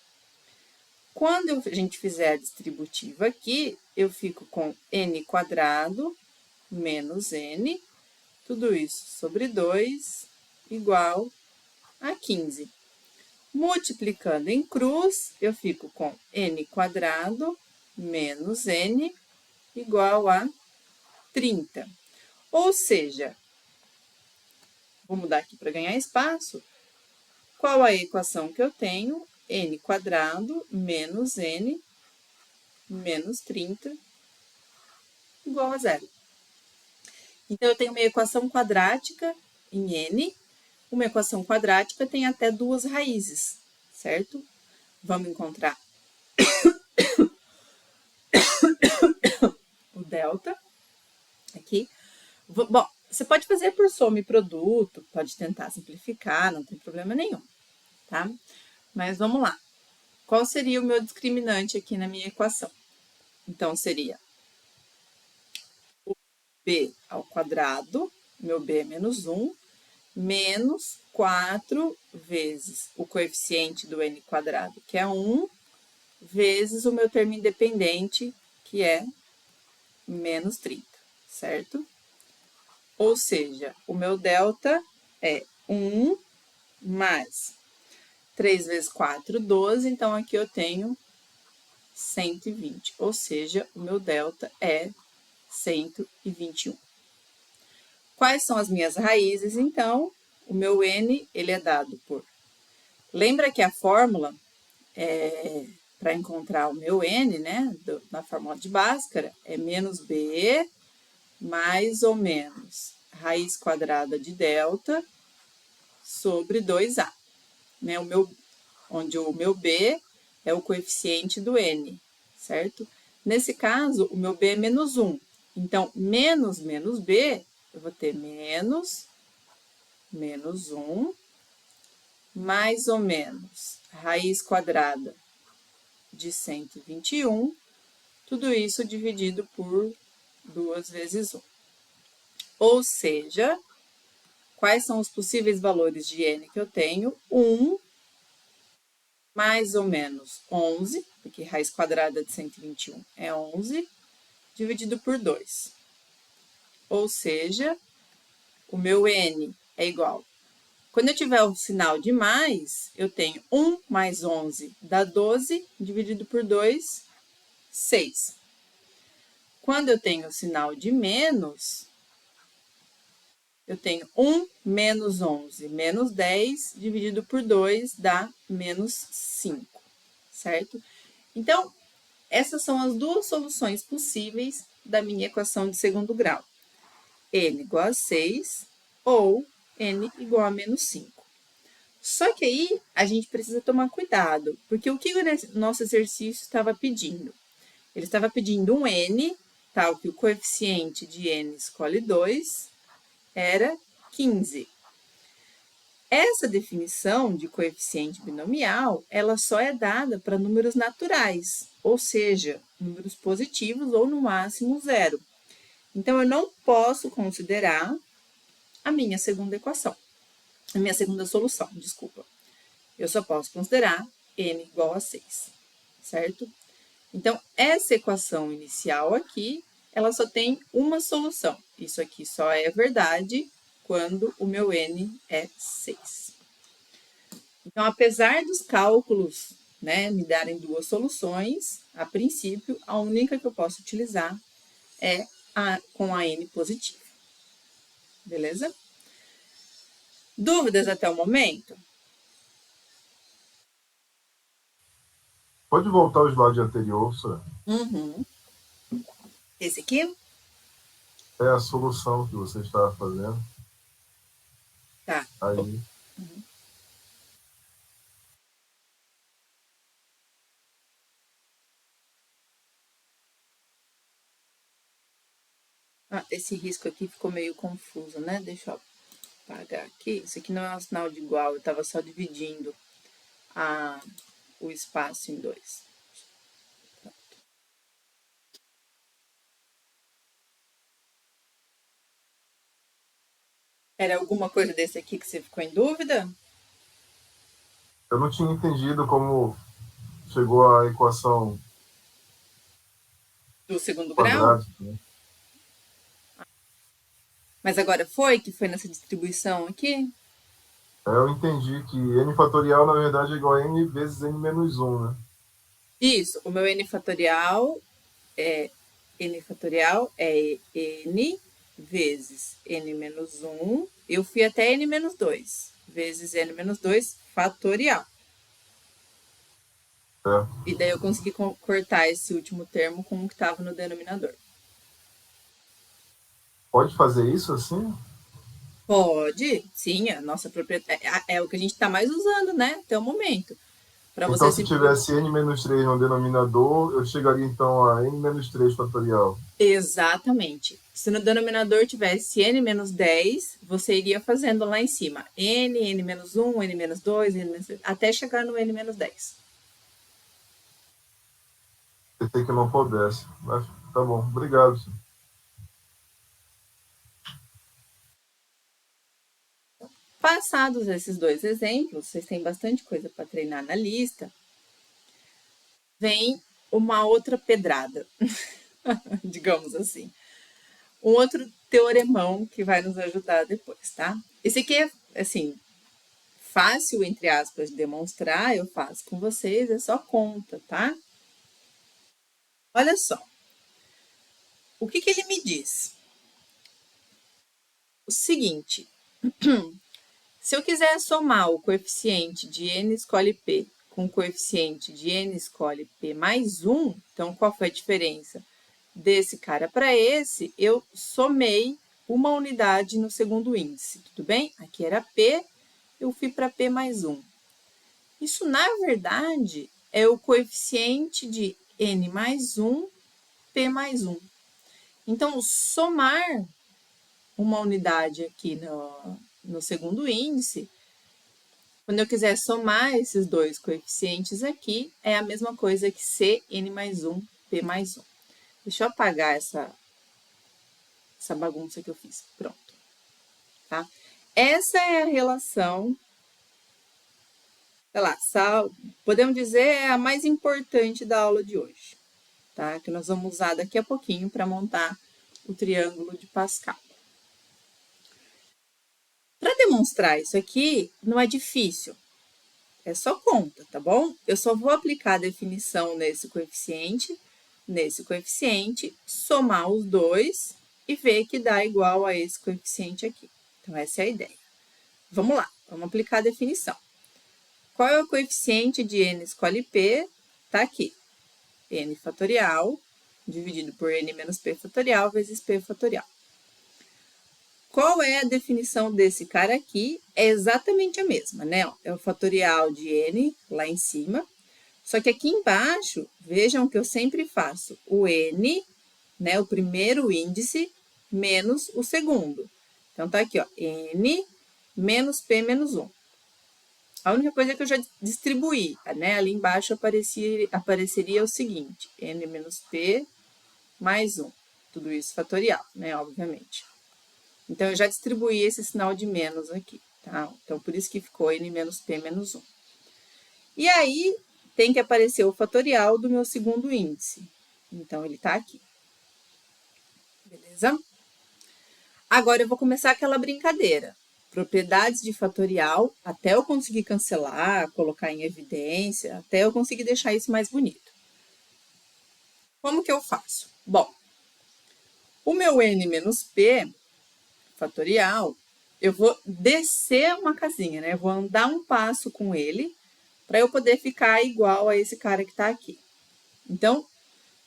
Quando a gente fizer a distributiva aqui, eu fico com n² menos n, tudo isso sobre 2, igual a 15. Multiplicando em cruz, eu fico com n² menos n, igual a 30. Ou seja, vou mudar aqui para ganhar espaço. Qual a equação que eu tenho? n² menos n menos 30 igual a 0. Então, eu tenho uma equação quadrática em n. Uma equação quadrática tem até duas raízes, certo? Vamos encontrar o delta aqui. Bom, você pode fazer por soma e produto, pode tentar simplificar, não tem problema nenhum, tá? Mas vamos lá. Qual seria o meu discriminante aqui na minha equação? Então, seria o b ao quadrado, meu b é menos 1, menos 4 vezes o coeficiente do n², que é 1, vezes o meu termo independente, que é menos 30, certo? Ou seja, o meu delta é 1 mais 3 vezes 4, 12, então aqui eu tenho 120, ou seja, o meu delta é 121. Quais são as minhas raízes, então? O meu n, ele é dado por... Lembra que a fórmula, para encontrar o meu n, né, na fórmula de Bhaskara, é menos b mais ou menos raiz quadrada de delta sobre 2a. Né, onde o meu b é o coeficiente do n, certo? Nesse caso, o meu b é menos 1. Então, menos b, eu vou ter menos 1, mais ou menos raiz quadrada de 121, tudo isso dividido por 2 vezes 1. Ou seja, quais são os possíveis valores de n que eu tenho? 1, mais ou menos 11, porque raiz quadrada de 121 é 11, dividido por 2. Ou seja, o meu n é igual. Quando eu tiver o sinal de mais, eu tenho 1 mais 11 dá 12, dividido por 2, 6. Quando eu tenho o sinal de menos, eu tenho 1 menos 11, menos 10, dividido por 2, dá menos 5, certo? Então, essas são as duas soluções possíveis da minha equação de segundo grau. N igual a 6 ou N igual a menos 5. Só que aí, a gente precisa tomar cuidado, porque o que o nosso exercício estava pedindo? Ele estava pedindo um N, tal que o coeficiente de N escolhe 2, era 15. Essa definição de coeficiente binomial, ela só é dada para números naturais, ou seja, números positivos ou no máximo 0. Então, eu não posso considerar a minha segunda equação, a minha segunda solução, desculpa. Eu só posso considerar n igual a 6, certo? Então, essa equação inicial aqui, ela só tem uma solução. Isso aqui só é verdade quando o meu n é 6. Então, apesar dos cálculos né, me darem duas soluções, a princípio, a única que eu posso utilizar é com a N positiva. Beleza? Dúvidas até o momento? Pode voltar ao slide anterior, senhor? Uhum. Esse aqui? É a solução que você estava fazendo. Tá. Aí. Uhum. Esse risco aqui ficou meio confuso, né? Deixa eu apagar aqui. Isso aqui não é um sinal de igual, eu estava só dividindo o espaço em dois. Pronto. Era alguma coisa desse aqui que você ficou em dúvida? Eu não tinha entendido como chegou a equação Do segundo grau? quadrática, né? Mas agora foi nessa distribuição aqui? Eu entendi que n fatorial, na verdade, é igual a n vezes n menos 1, né? Isso, o meu n fatorial é n vezes n menos 1. Eu fui até n menos 2, vezes n menos 2 fatorial. É. E daí eu consegui cortar esse último termo com o que estava no denominador. Pode fazer isso assim? Pode, sim, a nossa propriedade é o que a gente está mais usando, né, até o momento. Então, se tivesse n menos 3 no denominador, eu chegaria então a n menos 3 fatorial. Exatamente. Se no denominador tivesse n menos 10, você iria fazendo lá em cima n menos 1, n menos 2, n menos 3, até chegar no n menos 10. Pensei que não pudesse. Mas tá bom, obrigado. Senhor. Passados esses dois exemplos, vocês têm bastante coisa para treinar na lista, vem uma outra pedrada, digamos assim. Um outro teoremão que vai nos ajudar depois, tá? Esse aqui é, assim, fácil, entre aspas, de demonstrar, eu faço com vocês, é só conta, tá? Olha só. O que ele me diz? O seguinte, se eu quiser somar o coeficiente de n escolhe p com o coeficiente de n escolhe p mais 1, então qual foi a diferença desse cara para esse? Eu somei uma unidade no segundo índice, tudo bem? Aqui era p, eu fui para p mais 1. Isso, na verdade, é o coeficiente de n mais 1, p mais 1. Então, somar uma unidade aqui no segundo índice, quando eu quiser somar esses dois coeficientes aqui, é a mesma coisa que C, N mais 1, P mais 1. Deixa eu apagar essa bagunça que eu fiz. Pronto. Tá? Essa é a relação, sei lá, podemos dizer, é a mais importante da aula de hoje. Tá? Que nós vamos usar daqui a pouquinho para montar o triângulo de Pascal. Para demonstrar isso aqui, não é difícil. É só conta, tá bom? Eu só vou aplicar a definição nesse coeficiente, somar os dois e ver que dá igual a esse coeficiente aqui. Então, essa é a ideia. Vamos lá, vamos aplicar a definição. Qual é o coeficiente de n escolhe p? Tá aqui. N fatorial dividido por n menos p fatorial vezes p fatorial. Qual é a definição desse cara aqui? É exatamente a mesma, né? É o fatorial de n lá em cima. Só que aqui embaixo, vejam que eu sempre faço o n, né? O primeiro índice, menos o segundo. Então, tá aqui, ó, n menos p menos 1. A única coisa é que eu já distribuí, né? Ali embaixo apareceria o seguinte, n menos p mais 1. Tudo isso fatorial, né? Obviamente. Então, eu já distribuí esse sinal de menos aqui, tá? Então, por isso que ficou n menos p menos 1. E aí, tem que aparecer o fatorial do meu segundo índice. Então, ele tá aqui. Beleza? Agora, eu vou começar aquela brincadeira. propriedades de fatorial, até eu conseguir cancelar, colocar em evidência, até eu conseguir deixar isso mais bonito. Como que eu faço? Bom, o meu n menos p fatorial, eu vou descer uma casinha, né? Eu vou andar um passo com ele para eu poder ficar igual a esse cara que está aqui. Então,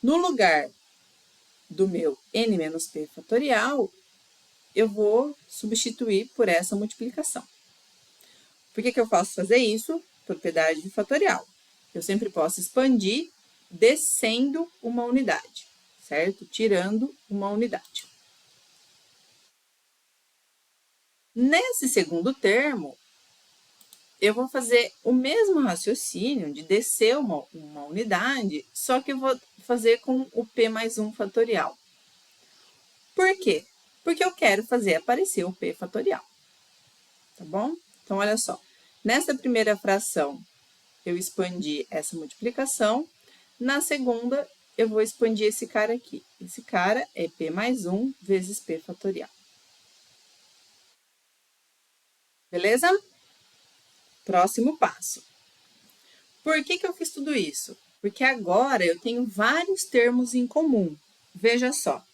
no lugar do meu n menos p fatorial, eu vou substituir por essa multiplicação. Por que eu posso fazer isso? Propriedade de fatorial. Eu sempre posso expandir descendo uma unidade, certo? Tirando uma unidade. Nesse segundo termo, eu vou fazer o mesmo raciocínio de descer uma unidade, só que eu vou fazer com o p mais 1 fatorial. Por quê? Porque eu quero fazer aparecer o p fatorial. Tá bom? Então, olha só. Nessa primeira fração, eu expandi essa multiplicação. Na segunda, eu vou expandir esse cara aqui. Esse cara é p mais 1 vezes p fatorial. Beleza? Próximo passo. Por que eu fiz tudo isso? Porque agora eu tenho vários termos em comum. Veja só.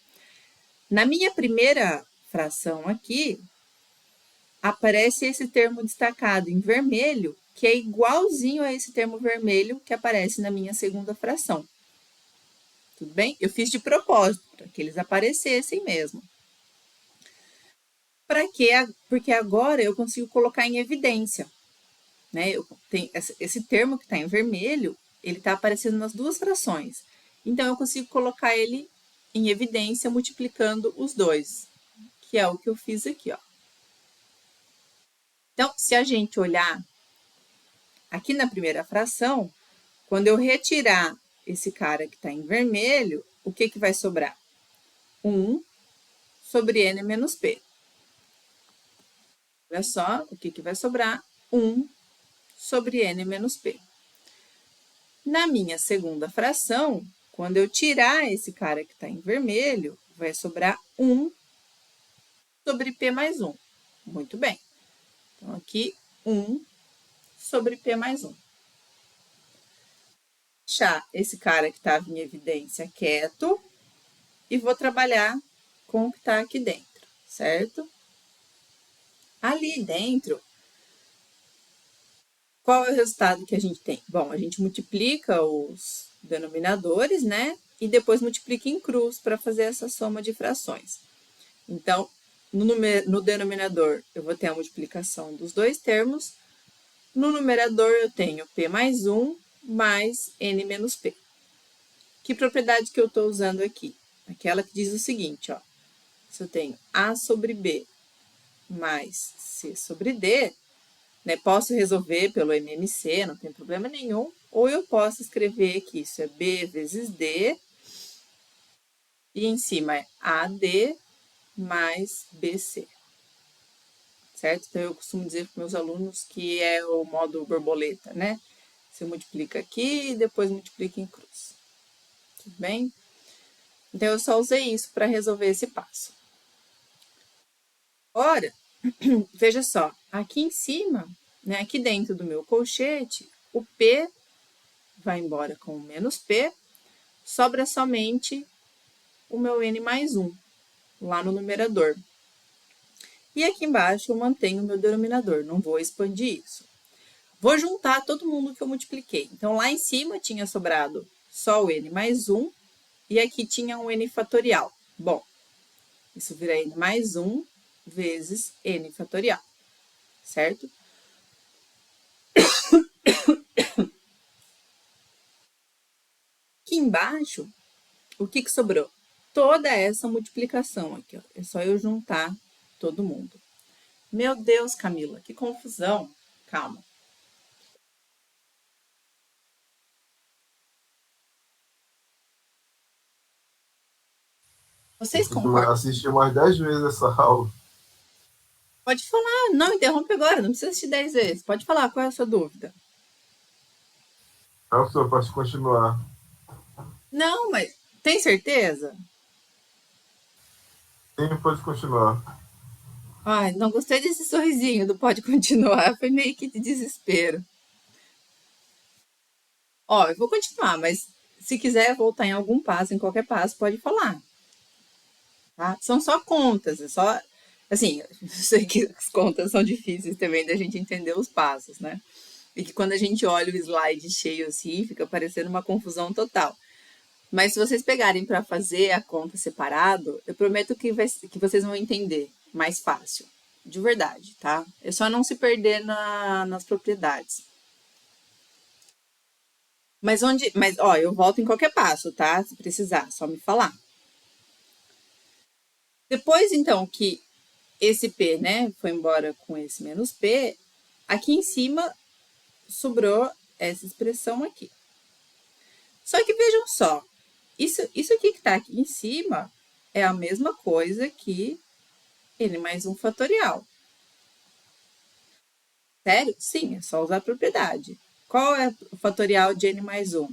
Na minha primeira fração aqui, aparece esse termo destacado em vermelho, que é igualzinho a esse termo vermelho que aparece na minha segunda fração. Tudo bem? Eu fiz de propósito, para que eles aparecessem mesmo. Para quê? Porque agora eu consigo colocar em evidência. Né? Esse termo que está em vermelho, ele está aparecendo nas duas frações. Então, eu consigo colocar ele em evidência multiplicando os dois, que é o que eu fiz aqui, ó. Então, se a gente olhar aqui na primeira fração, quando eu retirar esse cara que está em vermelho, o que vai sobrar? 1 sobre n menos p. Olha só, o que vai sobrar? 1 sobre n menos p. Na minha segunda fração, quando eu tirar esse cara que está em vermelho, vai sobrar 1 sobre p mais 1. Muito bem. Então, aqui, 1 sobre p mais 1. Deixar esse cara que estava em evidência quieto e vou trabalhar com o que está aqui dentro, certo? Ali dentro, qual é o resultado que a gente tem? Bom, a gente multiplica os denominadores, né? E depois multiplica em cruz para fazer essa soma de frações. Então, no denominador, eu vou ter a multiplicação dos dois termos. No numerador, eu tenho p mais 1 mais n menos p. Que propriedade que eu estou usando aqui? Aquela que diz o seguinte, ó. Se eu tenho a sobre b mais c sobre d, né, posso resolver pelo MMC, não tem problema nenhum, ou eu posso escrever que isso é b vezes d, e em cima é AD mais BC. Certo? Então, eu costumo dizer para meus alunos que é o modo borboleta, né? Você multiplica aqui e depois multiplica em cruz. Tudo bem? Então, eu só usei isso para resolver esse passo. Agora, veja só, aqui em cima, né, aqui dentro do meu colchete, o P vai embora com o menos P, sobra somente o meu N mais 1, lá no numerador. E aqui embaixo eu mantenho o meu denominador, não vou expandir isso. Vou juntar todo mundo que eu multipliquei. Então, lá em cima tinha sobrado só o N mais 1, e aqui tinha um N fatorial. Bom, isso vira N mais 1 vezes N fatorial, certo? Aqui embaixo, o que sobrou? Toda essa multiplicação aqui, ó. É só eu juntar todo mundo. Meu Deus, Camila, que confusão. Calma. Vocês concordam? Assisti mais 10 vezes essa aula. Pode falar, não interrompe agora, não precisa assistir 10 vezes. Pode falar, qual é a sua dúvida? Professor, pode continuar. Não, mas tem certeza? Sim, pode continuar. Ai, não gostei desse sorrisinho do pode continuar, foi meio que de desespero. Ó, eu vou continuar, mas se quiser voltar em algum passo, em qualquer passo, pode falar, tá? São só contas, é só. Assim, eu sei que as contas são difíceis também da gente entender os passos, né? E que quando a gente olha o slide cheio assim, fica parecendo uma confusão total. Mas se vocês pegarem para fazer a conta separado, eu prometo que vocês vão entender mais fácil. De verdade, tá? É só não se perder nas propriedades. Mas, ó, eu volto em qualquer passo, tá? Se precisar, só me falar. Depois, então, que esse P, né, foi embora com esse menos P, aqui em cima sobrou essa expressão aqui. Só que vejam só, isso aqui que está aqui em cima é a mesma coisa que n mais 1 fatorial. Sério? Sim, é só usar a propriedade. Qual é o fatorial de n mais 1?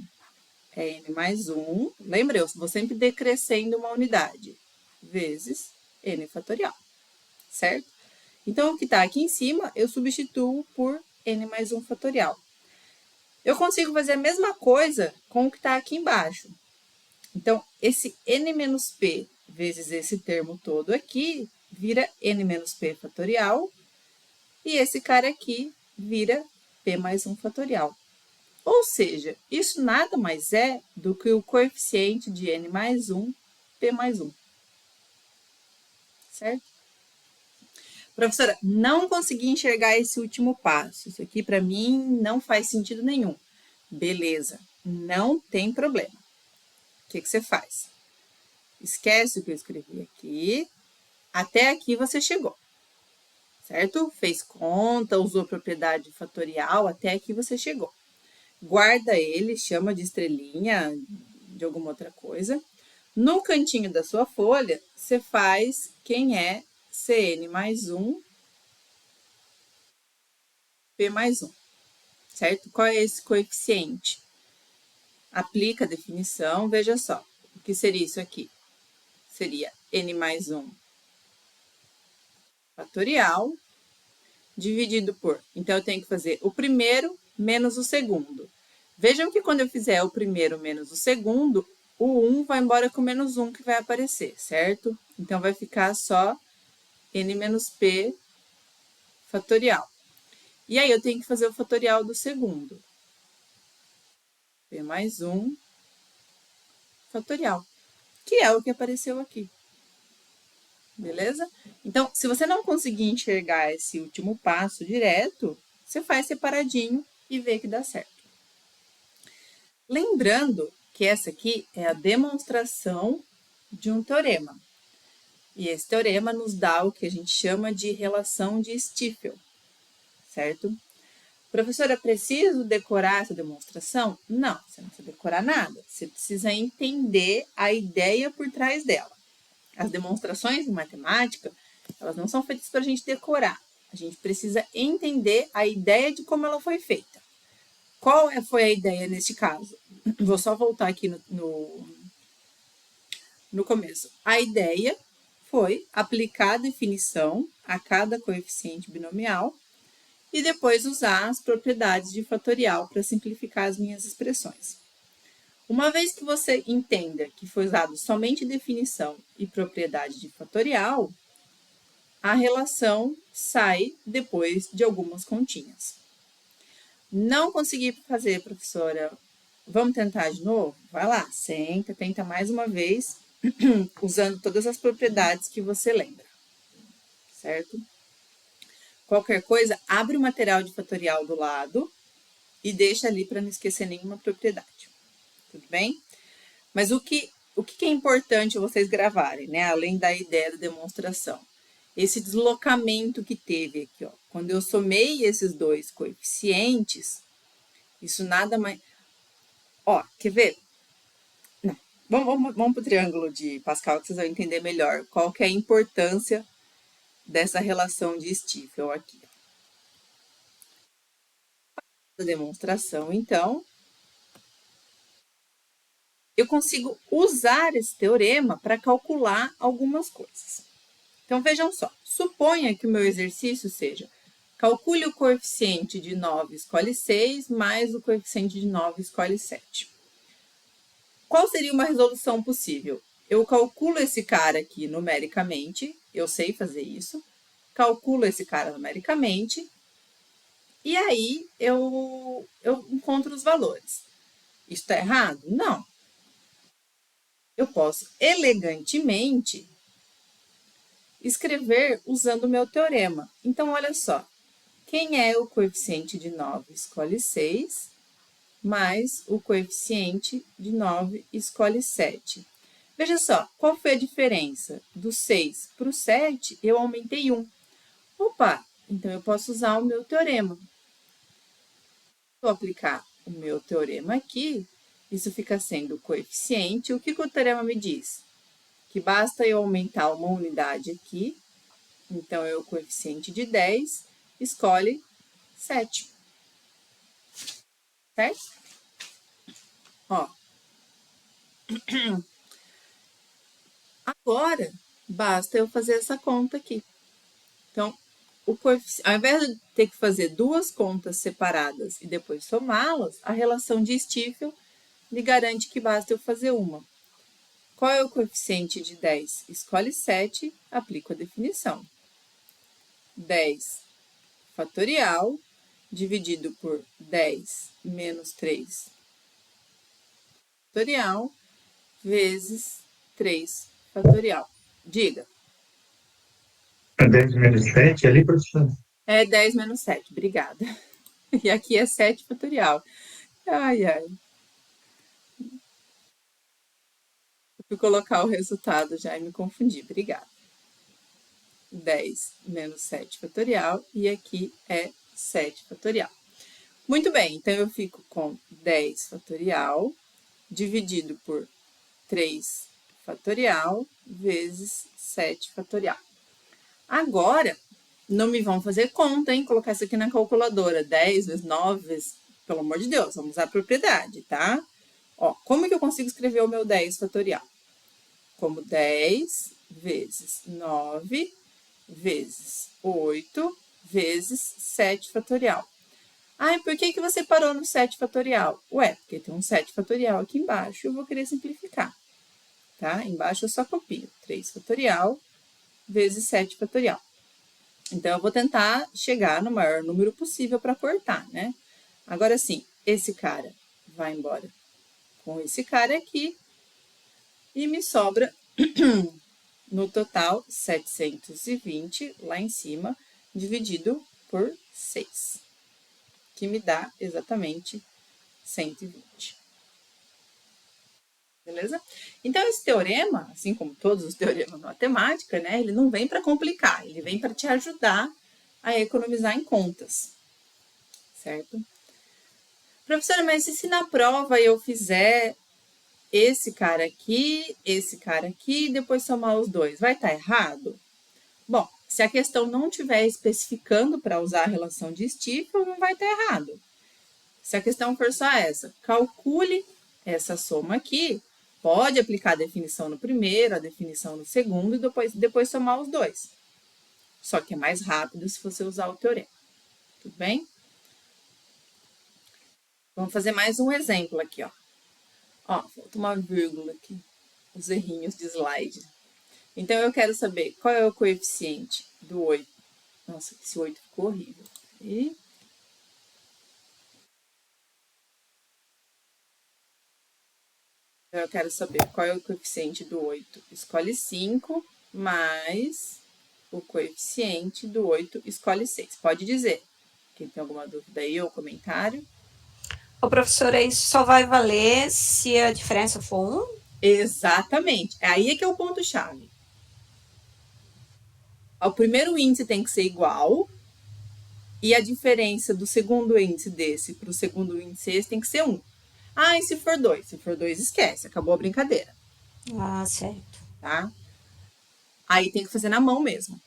É n mais 1, lembra, eu vou sempre decrescendo uma unidade, vezes n fatorial, certo? Então, o que está aqui em cima, eu substituo por n mais 1 fatorial. Eu consigo fazer a mesma coisa com o que está aqui embaixo. Então, esse n menos p vezes esse termo todo aqui vira n menos p fatorial, e esse cara aqui vira p mais 1 fatorial. Ou seja, isso nada mais é do que o coeficiente de n mais 1, p mais 1. Certo? Professora, não consegui enxergar esse último passo. Isso aqui, para mim, não faz sentido nenhum. Beleza, não tem problema. O que você faz? Esquece o que eu escrevi aqui. Até aqui você chegou. Certo? Fez conta, usou propriedade fatorial, até aqui você chegou. Guarda ele, chama de estrelinha, de alguma outra coisa. No cantinho da sua folha, você faz quem é Cn mais 1, P mais 1, certo? Qual é esse coeficiente? Aplica a definição, veja só. O que seria isso aqui? Seria n mais 1 fatorial, dividido por... Então, eu tenho que fazer o primeiro menos o segundo. Vejam que quando eu fizer o primeiro menos o segundo, o 1 vai embora com o menos 1 que vai aparecer, certo? Então, vai ficar só n menos p fatorial. E aí, eu tenho que fazer o fatorial do segundo. P mais 1 fatorial, que é o que apareceu aqui. Beleza? Então, se você não conseguir enxergar esse último passo direto, você faz separadinho e vê que dá certo. Lembrando que essa aqui é a demonstração de um teorema. E esse teorema nos dá o que a gente chama de relação de Stiefel, certo? Professora, preciso decorar essa demonstração? Não, você não precisa decorar nada. Você precisa entender a ideia por trás dela. As demonstrações em matemática, elas não são feitas para a gente decorar. A gente precisa entender a ideia de como ela foi feita. Qual foi a ideia neste caso? Vou só voltar aqui no começo. A ideia foi aplicar a definição a cada coeficiente binomial e depois usar as propriedades de fatorial para simplificar as minhas expressões. Uma vez que você entenda que foi usado somente definição e propriedade de fatorial, a relação sai depois de algumas continhas. Não consegui fazer, professora? Vamos tentar de novo? Vai lá, senta, tenta mais uma vez, usando todas as propriedades que você lembra, certo? Qualquer coisa, abre o material de fatorial do lado e deixa ali para não esquecer nenhuma propriedade. Tudo bem? Mas o que é importante vocês gravarem, né? Além da ideia da demonstração. Esse deslocamento que teve aqui, ó. Quando eu somei esses dois coeficientes, isso nada mais... Ó, quer ver? Não. Vamos para o triângulo de Pascal, que vocês vão entender melhor qual que é a importância dessa relação de Stiefel aqui. A demonstração, então, eu consigo usar esse teorema para calcular algumas coisas. Então, vejam só, suponha que o meu exercício seja: calcule o coeficiente de 9 escolhe 6 mais o coeficiente de 9 escolhe 7. Qual seria uma resolução possível? Eu calculo esse cara aqui numericamente, eu sei fazer isso, calculo esse cara numericamente, e aí eu encontro os valores. Isso está errado? Não. Eu posso elegantemente escrever usando o meu teorema. Então, olha só. Quem é o coeficiente de 9 escolhe 6, mais o coeficiente de 9 escolhe 7. Veja só, qual foi a diferença? Do 6 para o 7, eu aumentei 1. Opa, então eu posso usar o meu teorema. Vou aplicar o meu teorema aqui, isso fica sendo o coeficiente. O que o teorema me diz? Que basta eu aumentar uma unidade aqui, então é o coeficiente de 10, escolhe 7. Certo? Ó. Agora, basta eu fazer essa conta aqui. Então, ao invés de ter que fazer duas contas separadas e depois somá-las, a relação de Stiefel me garante que basta eu fazer uma. Qual é o coeficiente de 10? Escolhe 7, aplico a definição. 10 fatorial dividido por 10 menos 3 fatorial vezes 3 fatorial. Diga. 10 menos 7 ali, professor? É 10 menos 7, obrigada. E aqui é 7 fatorial. Ai, ai. Eu fui colocar o resultado já e me confundi, obrigada. 10 menos 7 fatorial e aqui é 7 fatorial. Muito bem, então eu fico com 10 fatorial dividido por 3 fatorial vezes 7 fatorial. Agora, não me vão fazer conta, hein? Colocar isso aqui na calculadora. 10 vezes 9 vezes... Pelo amor de Deus, vamos usar a propriedade, tá? Ó, como que eu consigo escrever o meu 10 fatorial? Como 10 vezes 9 vezes 8 vezes 7 fatorial. Ai, por que você parou no 7 fatorial? Ué, porque tem um 7 fatorial aqui embaixo, eu vou querer simplificar, tá? Embaixo eu só copio 3 fatorial vezes 7 fatorial. Então, eu vou tentar chegar no maior número possível para cortar, né? Agora sim, esse cara vai embora com esse cara aqui e me sobra, no total, 720 lá em cima, dividido por 6. Que me dá exatamente 120. Beleza? Então, esse teorema, assim como todos os teoremas de matemática, né, ele não vem para complicar, ele vem para te ajudar a economizar em contas. Certo? Professora, mas e se na prova eu fizer esse cara aqui, e depois somar os dois, vai estar errado? Bom, se a questão não estiver especificando para usar a relação de Stiefel, não vai estar errado. Se a questão for só essa, calcule essa soma aqui, pode aplicar a definição no primeiro, a definição no segundo e depois somar os dois. Só que é mais rápido se você usar o teorema. Tudo bem? Vamos fazer mais um exemplo aqui, ó. Ó, falta uma vírgula aqui, os errinhos de slide. Então, eu quero saber qual é o coeficiente do 8. Nossa, esse 8 ficou horrível. E... eu quero saber qual é o coeficiente do 8. Escolhe 5 mais o coeficiente do 8, escolhe 6. Pode dizer. Quem tem alguma dúvida aí ou comentário? Ô, professora, isso só vai valer se a diferença for 1? Exatamente. Aí é que é o ponto-chave. O primeiro índice tem que ser igual e a diferença do segundo índice desse para o segundo índice esse tem que ser 1. Ah, e se for 2? Se for 2, esquece. Acabou a brincadeira. Ah, certo. Tá? Aí tem que fazer na mão mesmo.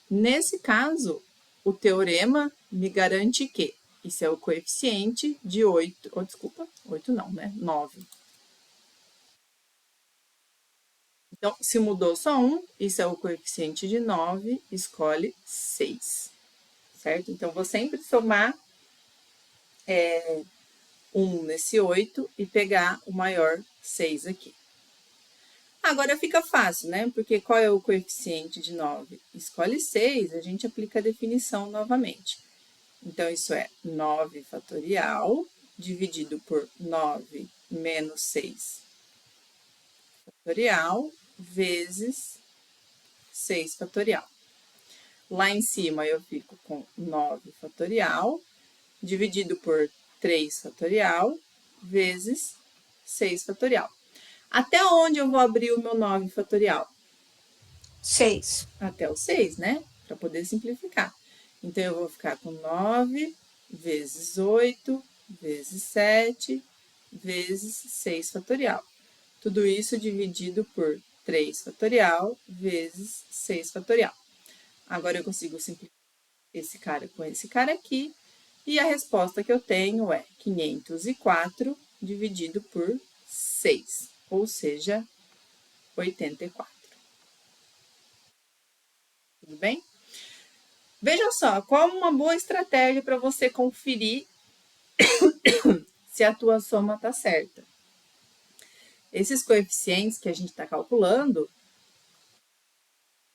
Nesse caso, o teorema me garante que isso é o coeficiente de 8. Oh, desculpa, 8 não, né? 9. Então, se mudou só um, isso é o coeficiente de 9, escolhe 6, certo? Então, vou sempre somar 1 nesse 8 e pegar o maior 6 aqui. Agora fica fácil, né? Porque qual é o coeficiente de 9? Escolhe 6, a gente aplica a definição novamente. Então, isso é 9 fatorial dividido por 9 menos 6 fatorial vezes 6 fatorial. Lá em cima eu fico com 9 fatorial dividido por 3 fatorial vezes 6 fatorial. Até onde eu vou abrir o meu 9 fatorial? 6. Até o 6, né? Para poder simplificar. Então, eu vou ficar com 9 vezes 8 vezes 7 vezes 6 fatorial. Tudo isso dividido por 3 fatorial vezes 6 fatorial. Agora, eu consigo simplificar esse cara com esse cara aqui. E a resposta que eu tenho é 504 dividido por 6, ou seja, 84. Tudo bem? Veja só, qual uma boa estratégia para você conferir se a tua soma está certa. Esses coeficientes que a gente está calculando,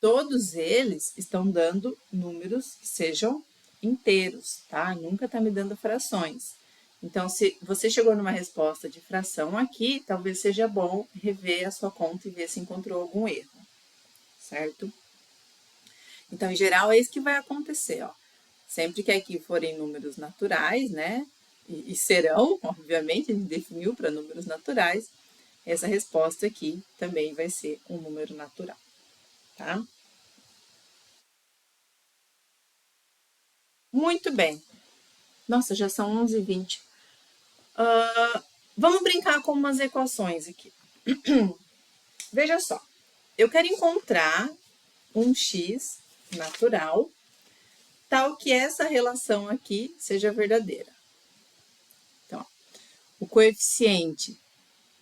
todos eles estão dando números que sejam inteiros, tá? Nunca está me dando frações. Então, se você chegou numa resposta de fração aqui, talvez seja bom rever a sua conta e ver se encontrou algum erro, certo? Então, em geral, é isso que vai acontecer, ó. Sempre que aqui forem números naturais, né? E serão, obviamente, a gente definiu para números naturais, essa resposta aqui também vai ser um número natural, tá? Muito bem. Nossa, já são 11h20. Vamos brincar com umas equações aqui. Veja só, eu quero encontrar um x natural tal que essa relação aqui seja verdadeira. Então, o coeficiente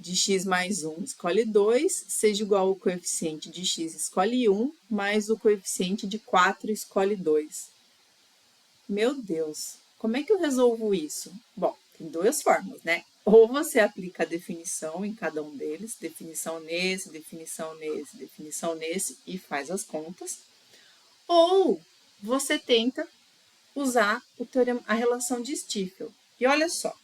de x mais 1 escolhe 2 seja igual ao coeficiente de x escolhe 1 mais o coeficiente de 4 escolhe 2. Meu Deus, como é que eu resolvo isso? Bom, tem duas formas, né? Ou você aplica a definição em cada um deles, definição nesse, definição nesse, definição nesse, e faz as contas. Ou você tenta usar o teorema, a relação de Stiefel. E olha só,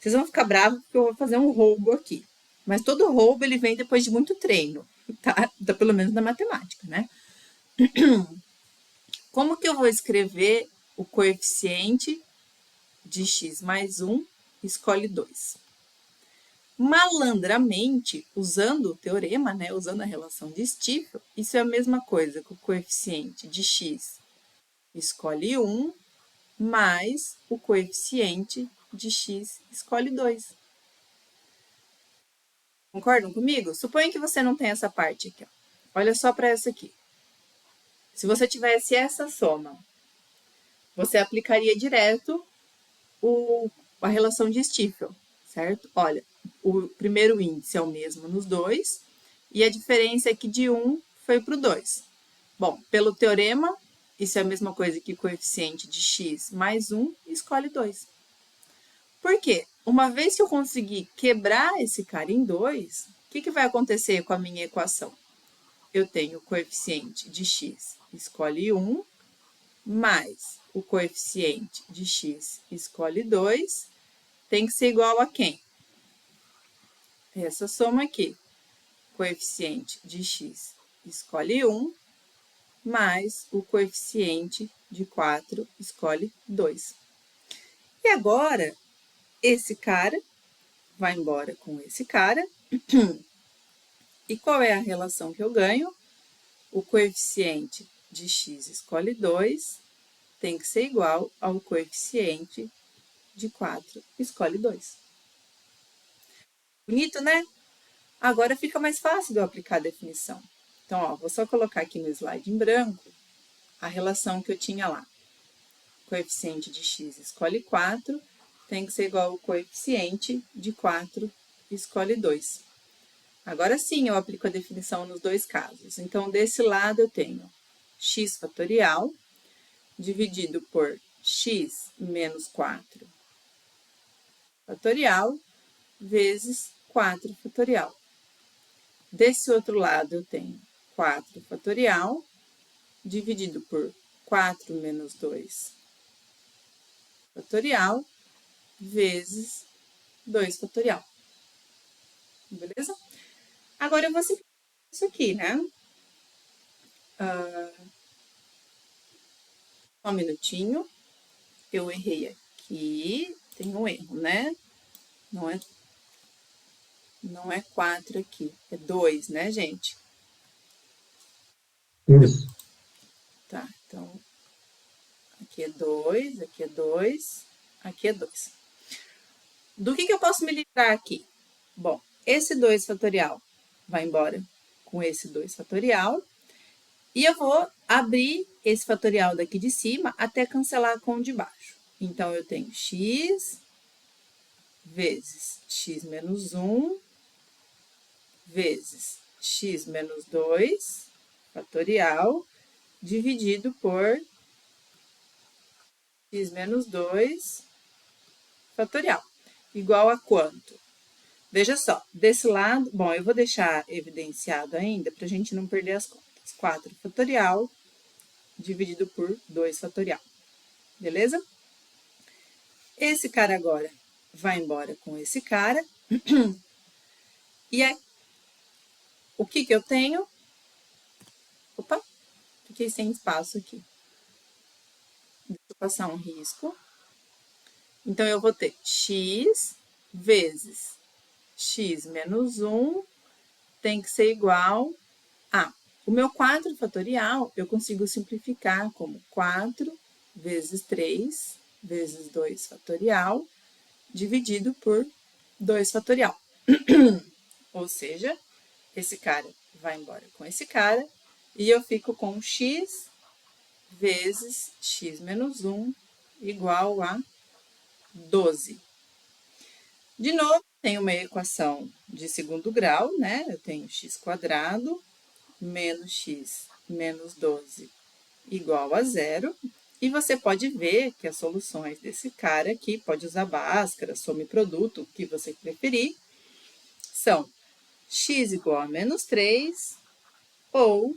vocês vão ficar bravos porque eu vou fazer um roubo aqui. Mas todo roubo ele vem depois de muito treino, tá? Pelo menos na matemática, né? Como que eu vou escrever o coeficiente de x mais 1, escolhe 2? Malandramente, usando o teorema, né, usando a relação de Stiefel, isso é a mesma coisa que o coeficiente de x escolhe 1 mais o coeficiente de x escolhe 2. Concordam comigo? Suponha que você não tem essa parte aqui. Ó. Olha só para essa aqui. Se você tivesse essa soma, você aplicaria direto a relação de Stiefel, certo? Olha, o primeiro índice é o mesmo nos dois, e a diferença é que de 1 foi para o 2. Bom, pelo teorema, isso é a mesma coisa que o coeficiente de x mais 1, escolhe 2. Por quê? Uma vez que eu conseguir quebrar esse cara em 2, o que vai acontecer com a minha equação? Eu tenho o coeficiente de x escolhe 1, mais o coeficiente de x escolhe 2, tem que ser igual a quem? Essa soma aqui. Coeficiente de x escolhe 1, mais o coeficiente de 4 escolhe 2. E agora, esse cara vai embora com esse cara. E qual é a relação que eu ganho? O coeficiente de x escolhe 2 tem que ser igual ao coeficiente de 4 escolhe 2. Bonito, né? Agora fica mais fácil de eu aplicar a definição. Então, ó, vou só colocar aqui no slide em branco a relação que eu tinha lá. Coeficiente de x escolhe 4 tem que ser igual ao coeficiente de 4 escolhe 2. Agora sim, eu aplico a definição nos dois casos. Então, desse lado eu tenho x fatorial dividido por x menos 4 fatorial vezes 4 fatorial. Desse outro lado eu tenho 4 fatorial dividido por 4 menos 2 fatorial vezes 2 fatorial. Beleza? Agora eu vou simplificar isso aqui, né? Só um minutinho. Eu errei aqui. Tem um erro, né? Não é 4 aqui. É 2, né, gente? Isso. Tá, então... Aqui é 2, aqui é 2, aqui é 2. Do que eu posso me livrar aqui? Bom, esse 2 fatorial vai embora com esse 2 fatorial. E eu vou abrir esse fatorial daqui de cima até cancelar com o de baixo. Então, eu tenho x vezes x menos 1 vezes x menos 2 fatorial dividido por x menos 2 fatorial. Igual a quanto? Veja só, desse lado, bom, eu vou deixar evidenciado ainda para a gente não perder as contas. 4 fatorial dividido por 2 fatorial. Beleza? Esse cara agora vai embora com esse cara. E o que eu tenho? Opa, fiquei sem espaço aqui. Deixa eu passar um risco. Então, eu vou ter x vezes x menos 1 tem que ser igual a... O meu 4 fatorial, eu consigo simplificar como 4 vezes 3 vezes 2 fatorial dividido por 2 fatorial. Ou seja, esse cara vai embora com esse cara e eu fico com x vezes x menos 1 igual a 12. De novo, tenho uma equação de segundo grau, né? Eu tenho x quadrado menos x menos 12 igual a 0. E você pode ver que as soluções desse cara aqui, pode usar Bhaskara, soma e produto, o que você preferir, são x igual a menos 3 ou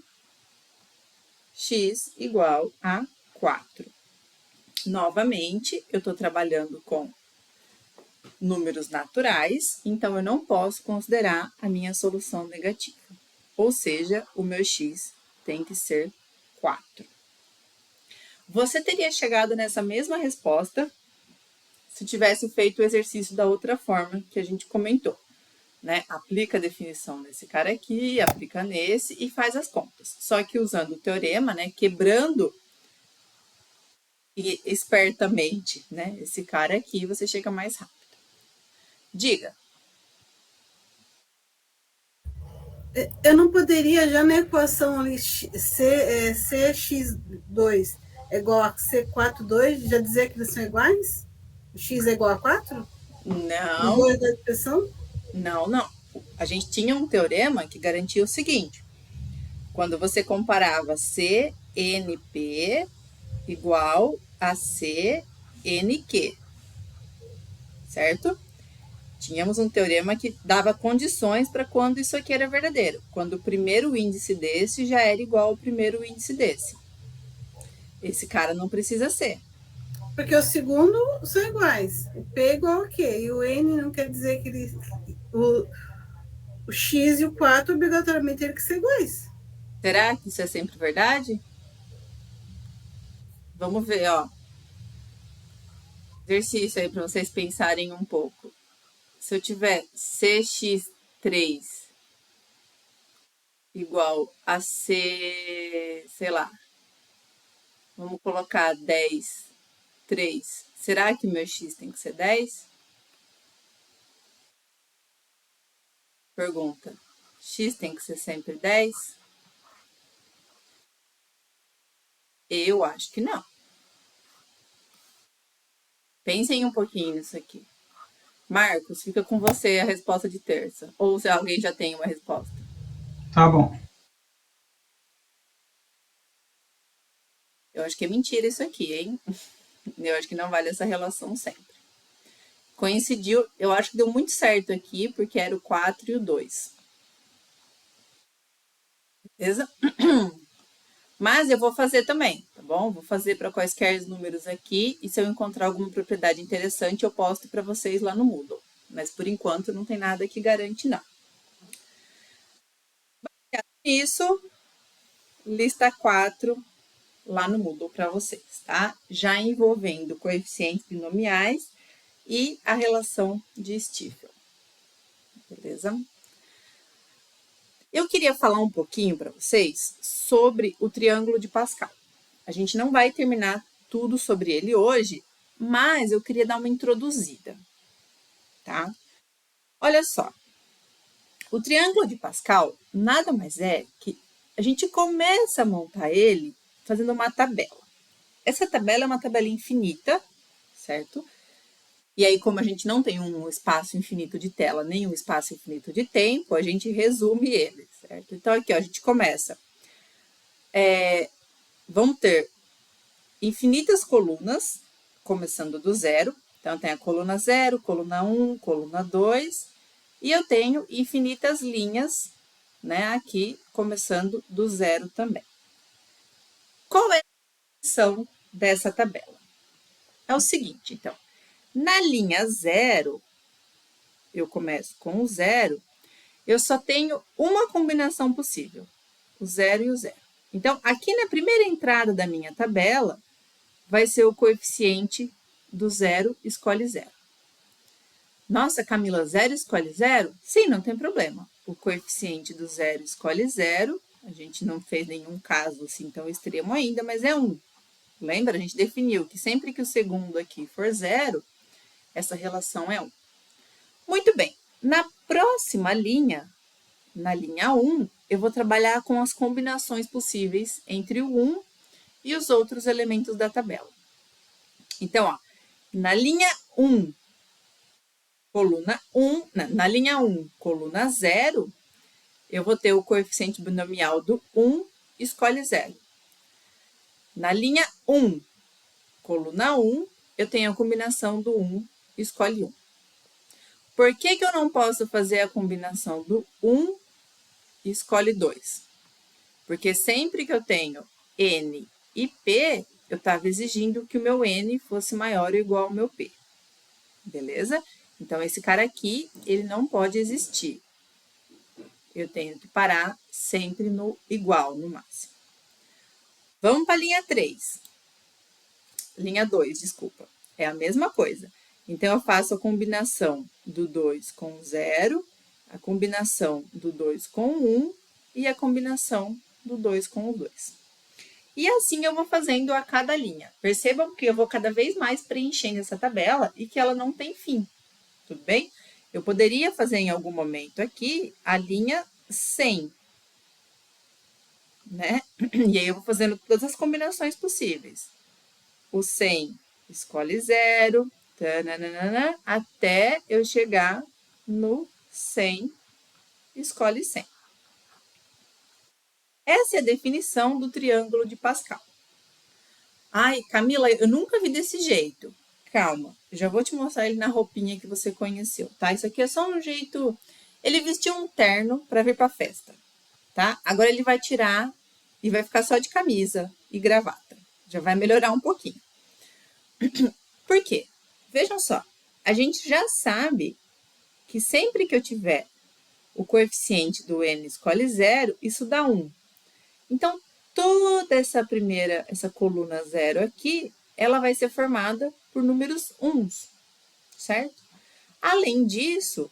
x igual a 4. Novamente, eu estou trabalhando com números naturais, então eu não posso considerar a minha solução negativa. Ou seja, o meu x tem que ser 4. Você teria chegado nessa mesma resposta se tivesse feito o exercício da outra forma que a gente comentou, né? Aplica a definição nesse cara aqui, aplica nesse e faz as contas. Só que usando o teorema, né? Quebrando e espertamente, né? Esse cara aqui, você chega mais rápido. Diga. Eu não poderia, já na equação ali, CX2 é igual a C42, já dizer que eles são iguais? O X é igual a 4? Não. Os dois da expressão? Não. A gente tinha um teorema que garantia o seguinte. Quando você comparava CNP igual a CNQ, certo? Tínhamos um teorema que dava condições para quando isso aqui era verdadeiro. Quando o primeiro índice desse já era igual ao primeiro índice desse. Esse cara não precisa ser. Porque o segundo são iguais. O P é igual a Q. E o N não quer dizer que ele... O X e o 4 obrigatoriamente tem que ser iguais. Será que isso é sempre verdade? Vamos ver, ó. Exercício aí para vocês pensarem um pouco. Se eu tiver CX3 igual a C, sei lá, vamos colocar 10, 3. Será que meu X tem que ser 10? Pergunta. X tem que ser sempre 10? Eu acho que não. Pensem um pouquinho nisso aqui. Marcos, fica com você a resposta de terça. Ou se alguém já tem uma resposta. Tá bom. Eu acho que é mentira isso aqui, hein? Eu acho que não vale essa relação sempre. Coincidiu, eu acho que deu muito certo aqui, porque era o 4 e o 2. Beleza? Mas eu vou fazer também, tá bom? Vou fazer para quaisquer números aqui, e se eu encontrar alguma propriedade interessante, eu posto para vocês lá no Moodle. Mas por enquanto não tem nada que garante, não. Isso, lista 4 lá no Moodle para vocês, tá? Já envolvendo coeficientes binomiais e a relação de Stifel. Beleza? Eu queria falar um pouquinho para vocês sobre o triângulo de Pascal. A gente não vai terminar tudo sobre ele hoje, mas eu queria dar uma introduzida, tá? Olha só, o triângulo de Pascal nada mais é que a gente começa a montar ele fazendo uma tabela. Essa tabela é uma tabela infinita, certo? E aí, como a gente não tem um espaço infinito de tela, nem um espaço infinito de tempo, a gente resume ele, certo? Então, aqui, ó, a gente começa. Vamos ter infinitas colunas, começando do zero. Então, tem a coluna 0, coluna 1, coluna 2. E eu tenho infinitas linhas, né, aqui, começando do zero também. Qual é a função dessa tabela? É o seguinte, então. Na linha 0, eu começo com o 0, eu só tenho uma combinação possível, o 0 e o 0. Então, aqui na primeira entrada da minha tabela, vai ser o coeficiente do 0, escolhe 0. Nossa, Camila, 0 escolhe 0? Sim, não tem problema. O coeficiente do 0 escolhe 0, a gente não fez nenhum caso assim tão extremo ainda, mas é 1. Lembra? A gente definiu que sempre que o segundo aqui for 0, essa relação é 1. Muito bem. Na próxima linha, na linha 1, eu vou trabalhar com as combinações possíveis entre o 1 e os outros elementos da tabela. Então, ó, na linha 1, coluna 1, na linha 1, coluna 0, eu vou ter o coeficiente binomial do 1, escolhe 0. Na linha 1, coluna 1, eu tenho a combinação do 1, escolhe 1. Por que eu não posso fazer a combinação do 1 e escolhe 2? Porque sempre que eu tenho N e P, eu estava exigindo que o meu N fosse maior ou igual ao meu P. Beleza? Então, esse cara aqui, ele não pode existir. Eu tenho que parar sempre no igual, no máximo. Vamos para a linha 3. Linha 2, desculpa. É a mesma coisa. Então, eu faço a combinação do 2 com 0, a combinação do 2 com 1 e a combinação do 2 com o 2. E assim eu vou fazendo a cada linha. Percebam que eu vou cada vez mais preenchendo essa tabela e que ela não tem fim. Tudo bem? Eu poderia fazer em algum momento aqui a linha 100, né? E aí eu vou fazendo todas as combinações possíveis. O 100 escolhe 0, tananana, até eu chegar no 100, escolhe 100. Essa é a definição do triângulo de Pascal. Ai, Camila, eu nunca vi desse jeito. Calma, já vou te mostrar ele na roupinha que você conheceu, tá? Isso aqui é só um jeito... Ele vestiu um terno para vir para a festa, tá? Agora ele vai tirar e vai ficar só de camisa e gravata. Já vai melhorar um pouquinho. Por quê? Vejam só, a gente já sabe que sempre que eu tiver o coeficiente do N escolhe 0, isso dá 1. Então, toda essa coluna 0 aqui, ela vai ser formada por números 1s, certo? Além disso,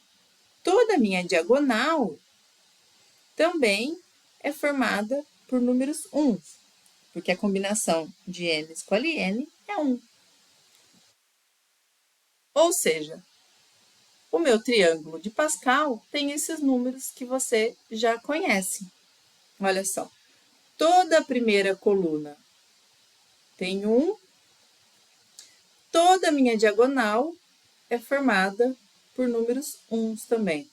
toda a minha diagonal também é formada por números 1s, porque a combinação de N escolhe N é 1. Ou seja, o meu triângulo de Pascal tem esses números que você já conhece. Olha só, toda a primeira coluna tem 1, toda a minha diagonal é formada por números uns também.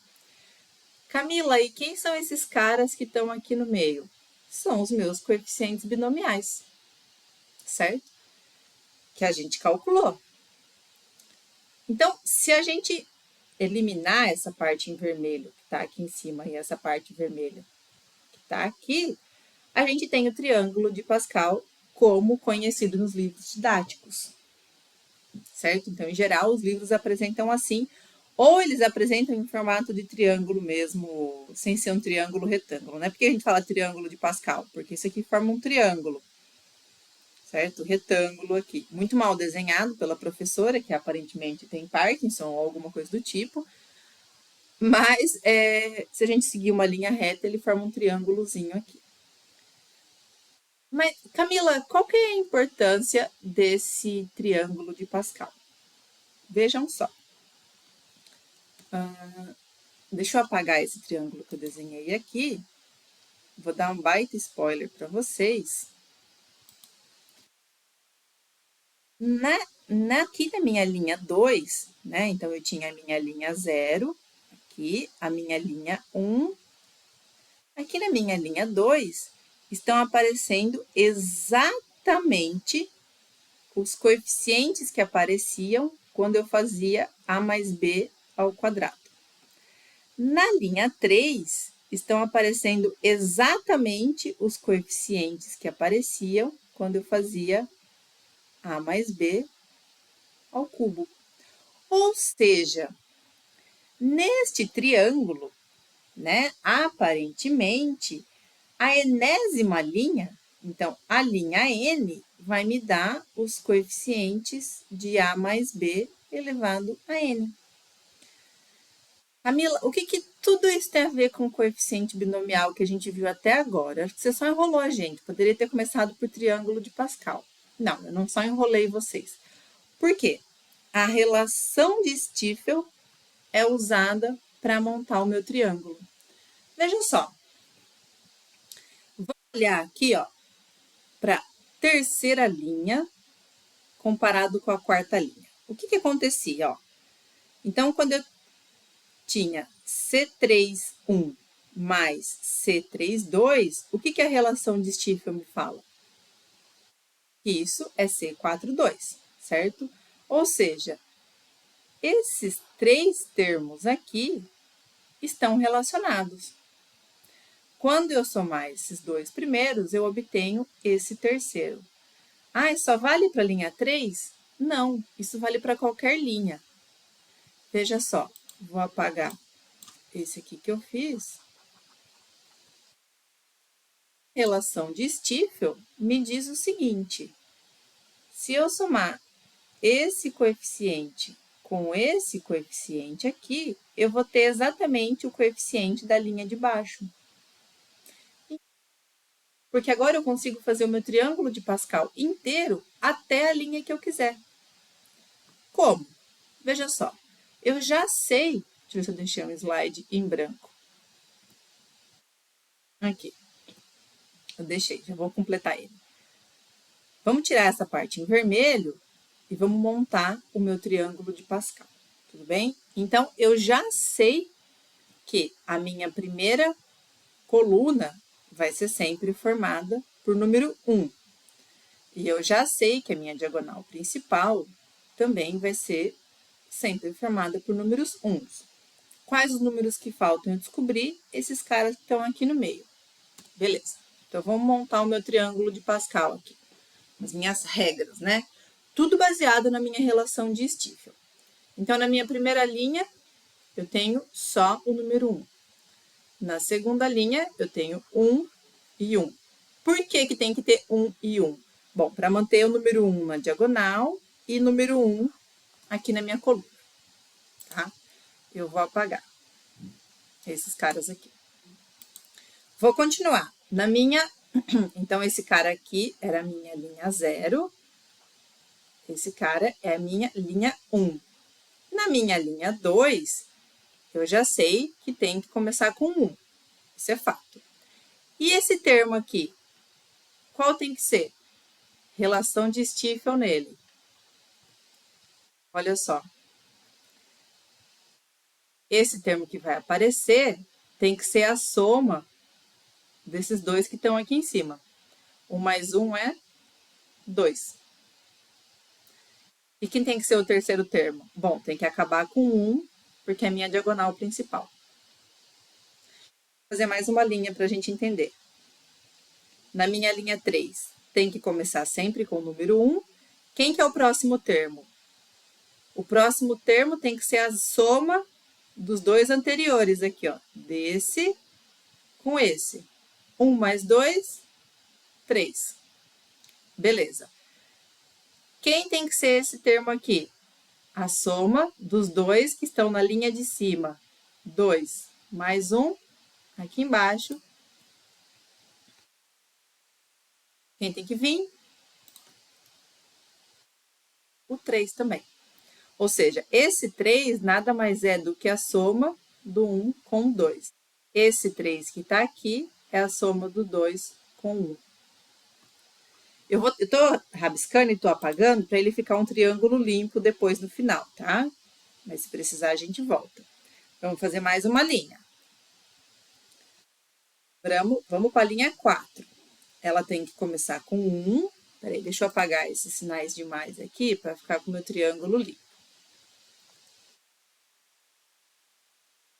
Camila, e quem são esses caras que estão aqui no meio? São os meus coeficientes binomiais, certo? Que a gente calculou. Então, se a gente eliminar essa parte em vermelho que está aqui em cima e essa parte vermelha que está aqui, a gente tem o triângulo de Pascal como conhecido nos livros didáticos, certo? Então, em geral, os livros apresentam assim, ou eles apresentam em formato de triângulo mesmo, sem ser um triângulo retângulo, né? Por que a gente fala triângulo de Pascal? Porque isso aqui forma um triângulo, certo? Retângulo aqui. Muito mal desenhado pela professora, que aparentemente tem Parkinson ou alguma coisa do tipo, mas se a gente seguir uma linha reta, ele forma um triângulozinho aqui. Mas, Camila, qual que é a importância desse triângulo de Pascal? Vejam só. Deixa eu apagar esse triângulo que eu desenhei aqui. Vou dar um baita spoiler para vocês. Aqui na minha linha 2, né? Então, eu tinha a minha linha 0, aqui, a minha linha 1. Aqui na minha linha 2, estão aparecendo exatamente os coeficientes que apareciam quando eu fazia A mais B ao quadrado. Na linha 3, estão aparecendo exatamente os coeficientes que apareciam quando eu fazia A mais B ao cubo. Ou seja, neste triângulo, né, aparentemente, a enésima linha, então a linha N, vai me dar os coeficientes de A mais B elevado a N. Camila, o que tudo isso tem a ver com o coeficiente binomial que a gente viu até agora? Acho que você só enrolou a gente. Poderia ter começado por triângulo de Pascal. Não, eu não só enrolei vocês. Por quê? A relação de Stiefel é usada para montar o meu triângulo. Veja só. Vou olhar aqui, ó, para a terceira linha comparado com a quarta linha. O que acontecia, ó? Então, quando eu tinha C3,1 mais C3,2, o que a relação de Stiefel me fala? Isso é C4,2, certo? Ou seja, esses três termos aqui estão relacionados. Quando eu somar esses dois primeiros, eu obtenho esse terceiro. Ah, só vale para a linha 3? Não, isso vale para qualquer linha. Veja só, vou apagar esse aqui que eu fiz. Relação de Stiefel me diz o seguinte: se eu somar esse coeficiente com esse coeficiente aqui, eu vou ter exatamente o coeficiente da linha de baixo. Porque agora eu consigo fazer o meu triângulo de Pascal inteiro até a linha que eu quiser. Como? Veja só, eu já sei, deixa eu ver se eu deixei um slide em branco. Aqui, eu deixei, já vou completar ele. Vamos tirar essa parte em vermelho e vamos montar o meu triângulo de Pascal, tudo bem? Então, eu já sei que a minha primeira coluna vai ser sempre formada por número 1. E eu já sei que a minha diagonal principal também vai ser sempre formada por números 1. Quais os números que faltam eu descobrir? Esses caras que estão aqui no meio. Beleza. Então, vamos montar o meu triângulo de Pascal aqui. As minhas regras, né? Tudo baseado na minha relação de Stiefel. Então, na minha primeira linha, eu tenho só o número 1. Na segunda linha, eu tenho 1 e 1. Por que tem que ter 1 e 1? Bom, para manter o número 1 na diagonal e número 1 aqui na minha coluna, tá? Eu vou apagar esses caras aqui. Vou continuar. Na minha... Então, esse cara aqui era a minha linha 0. Esse cara é a minha linha 1. Na minha linha 2, eu já sei que tem que começar com 1. Isso é fato. E esse termo aqui, qual tem que ser? Relação de Stiefel nele. Olha só. esse termo que vai aparecer tem que ser a soma desses dois que estão aqui em cima. 1 mais 1 é 2. E quem tem que ser o terceiro termo? Bom, tem que acabar com 1, porque é a minha diagonal principal. Vou fazer mais uma linha para a gente entender. Na minha linha 3, tem que começar sempre com o número 1. Quem que é o próximo termo? O próximo termo tem que ser a soma dos dois anteriores aqui, ó. Desse com esse. 1 mais 2, 3. Beleza. Quem tem que ser esse termo aqui? A soma dos dois que estão na linha de cima. 2 mais 1, aqui embaixo. Quem tem que vir? O 3 também. Ou seja, esse 3 nada mais é do que a soma do 1 com o 2. Esse 3 que está aqui é a soma do 2 com o 1. Eu estou rabiscando e estou apagando para ele ficar um triângulo limpo depois no final, tá? Mas se precisar, a gente volta. Vamos fazer mais uma linha. Vamos para a linha 4. Ela tem que começar com 1. Peraí, deixa eu apagar esses sinais demais aqui para ficar com o meu triângulo limpo.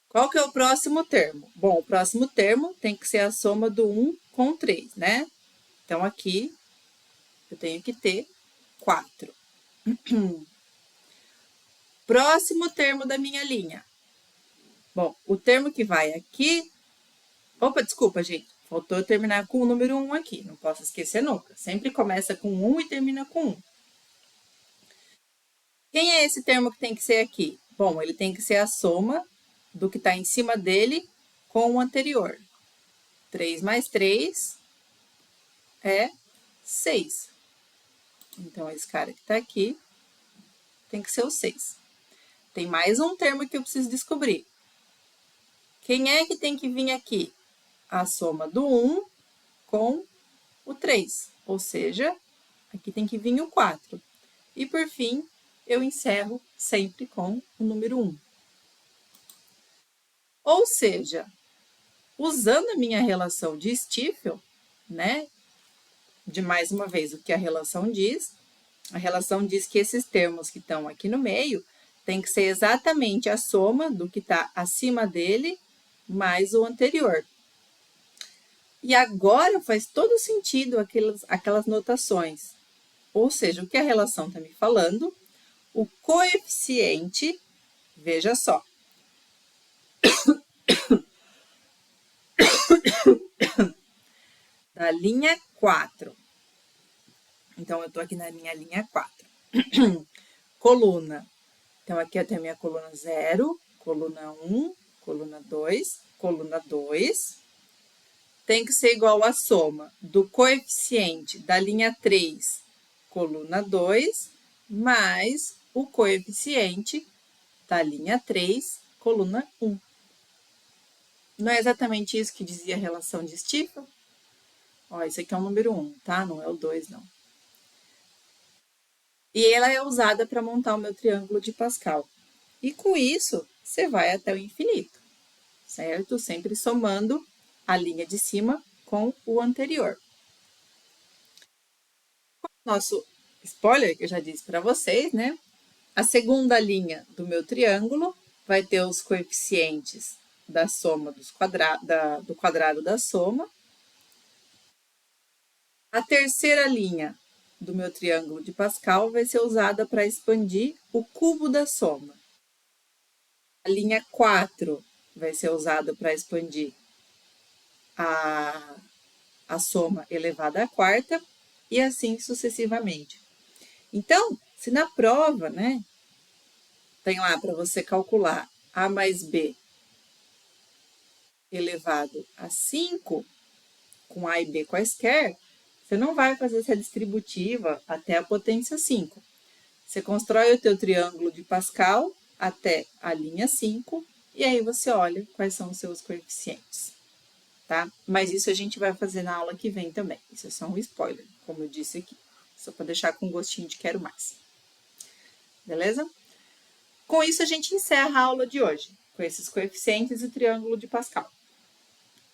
Qual que é o próximo termo? Bom, o próximo termo tem que ser a soma do 1 com o 3, né? Então, aqui, eu tenho que ter 4. Próximo termo da minha linha. Bom, o termo que vai aqui... Opa, desculpa, gente. Faltou eu terminar com o número 1 aqui. Não posso esquecer nunca. Sempre começa com 1 e termina com 1. Quem é esse termo que tem que ser aqui? Bom, ele tem que ser a soma do que está em cima dele com o anterior. 3 mais 3 é 6. Então, esse cara que está aqui tem que ser o 6. Tem mais um termo que eu preciso descobrir. Quem é que tem que vir aqui? A soma do 1 com o 3. Ou seja, aqui tem que vir o 4. E, por fim, eu encerro sempre com o número 1. Ou seja, usando a minha relação de Stiefel, né? De mais uma vez, o que a relação diz? A relação diz que esses termos que estão aqui no meio tem que ser exatamente a soma do que está acima dele mais o anterior. E agora faz todo sentido aquelas notações. Ou seja, o que a relação está me falando? O coeficiente, veja só. Da linha 4. Então, eu estou aqui na minha linha 4. Coluna. Então, aqui eu tenho a minha coluna 0, coluna 1, coluna 2, coluna 2. Tem que ser igual à soma do coeficiente da linha 3, coluna 2, mais o coeficiente da linha 3, coluna 1. Não é exatamente isso que dizia a relação de Stiefel? Ó, esse aqui é o número 1, tá? Não é o 2, não. E ela é usada para montar o meu triângulo de Pascal. E com isso, você vai até o infinito, certo? Sempre somando a linha de cima com o anterior. Nosso spoiler, que eu já disse para vocês, né? A segunda linha do meu triângulo vai ter os coeficientes da soma do quadrado da soma. A terceira linha do meu triângulo de Pascal vai ser usada para expandir o cubo da soma. A linha 4 vai ser usada para expandir a soma elevada à quarta e assim sucessivamente. Então, se na prova, né, tem lá para você calcular A mais B elevado a 5, com A e B quaisquer, você não vai fazer essa distributiva até a potência 5. Você constrói o teu triângulo de Pascal até a linha 5, e aí você olha quais são os seus coeficientes, tá? Mas isso a gente vai fazer na aula que vem também. Isso é só um spoiler, como eu disse aqui. Só para deixar com gostinho de quero mais. Beleza? Com isso, a gente encerra a aula de hoje. com esses coeficientes e o triângulo de Pascal.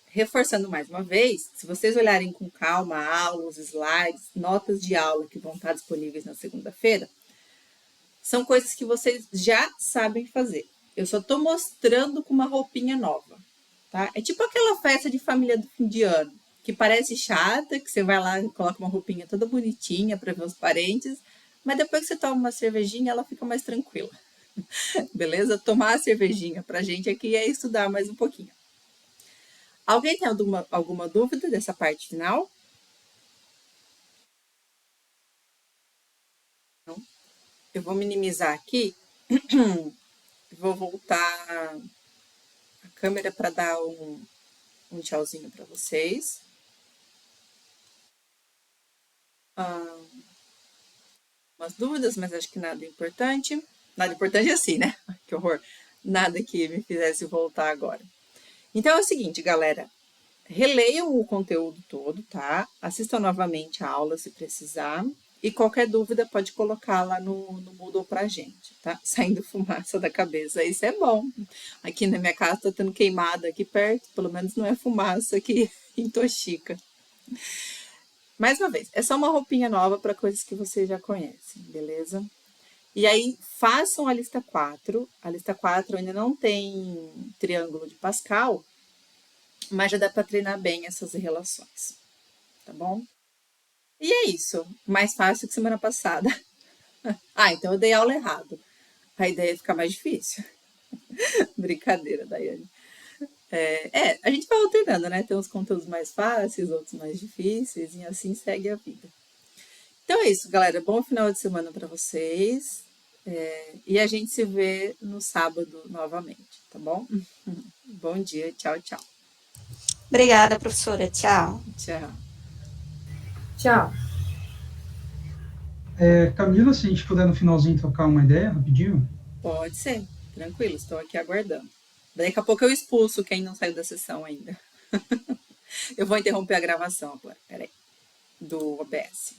Reforçando mais uma vez, se vocês olharem com calma a aula, os slides, notas de aula que vão estar disponíveis na segunda-feira, são coisas que vocês já sabem fazer. Eu só estou mostrando com uma roupinha nova, tá? É tipo aquela festa de família do fim de ano, que parece chata, que você vai lá e coloca uma roupinha toda bonitinha para ver os parentes, mas depois que você toma uma cervejinha, ela fica mais tranquila. Beleza? Tomar a cervejinha pra gente aqui é estudar mais um pouquinho. Alguém tem alguma dúvida dessa parte final? Não? Eu vou minimizar aqui. Vou voltar a câmera para dar um tchauzinho para vocês. Umas dúvidas, mas acho que nada importante. Nada importante assim, né? Que horror. Nada que me fizesse voltar agora. Então é o seguinte, galera. Releiam o conteúdo todo, tá? Assistam novamente a aula se precisar. E qualquer dúvida pode colocar lá no Moodle pra gente, tá? Saindo fumaça da cabeça. Isso é bom. Aqui na minha casa tá tendo queimada aqui perto. Pelo menos não é fumaça que intoxica. Mais uma vez, é só uma roupinha nova para coisas que vocês já conhecem, beleza? E aí, façam a lista 4. A lista 4 ainda não tem triângulo de Pascal, mas já dá para treinar bem essas relações, tá bom? E é isso. Mais fácil que semana passada. Então eu dei aula errado. A ideia é ficar mais difícil. Brincadeira, Daiane. A gente vai alternando, né? Tem uns conteúdos mais fáceis, outros mais difíceis, e assim segue a vida. Então é isso, galera. Bom final de semana para vocês. E a gente se vê no sábado novamente, tá bom? Bom dia, tchau, tchau. Obrigada, professora. Tchau. Tchau. Tchau. Camila, se a gente puder no finalzinho trocar uma ideia, rapidinho. Pode ser, tranquilo, estou aqui aguardando. Daqui a pouco eu expulso quem não saiu da sessão ainda. Eu vou interromper a gravação agora, peraí, do OBS.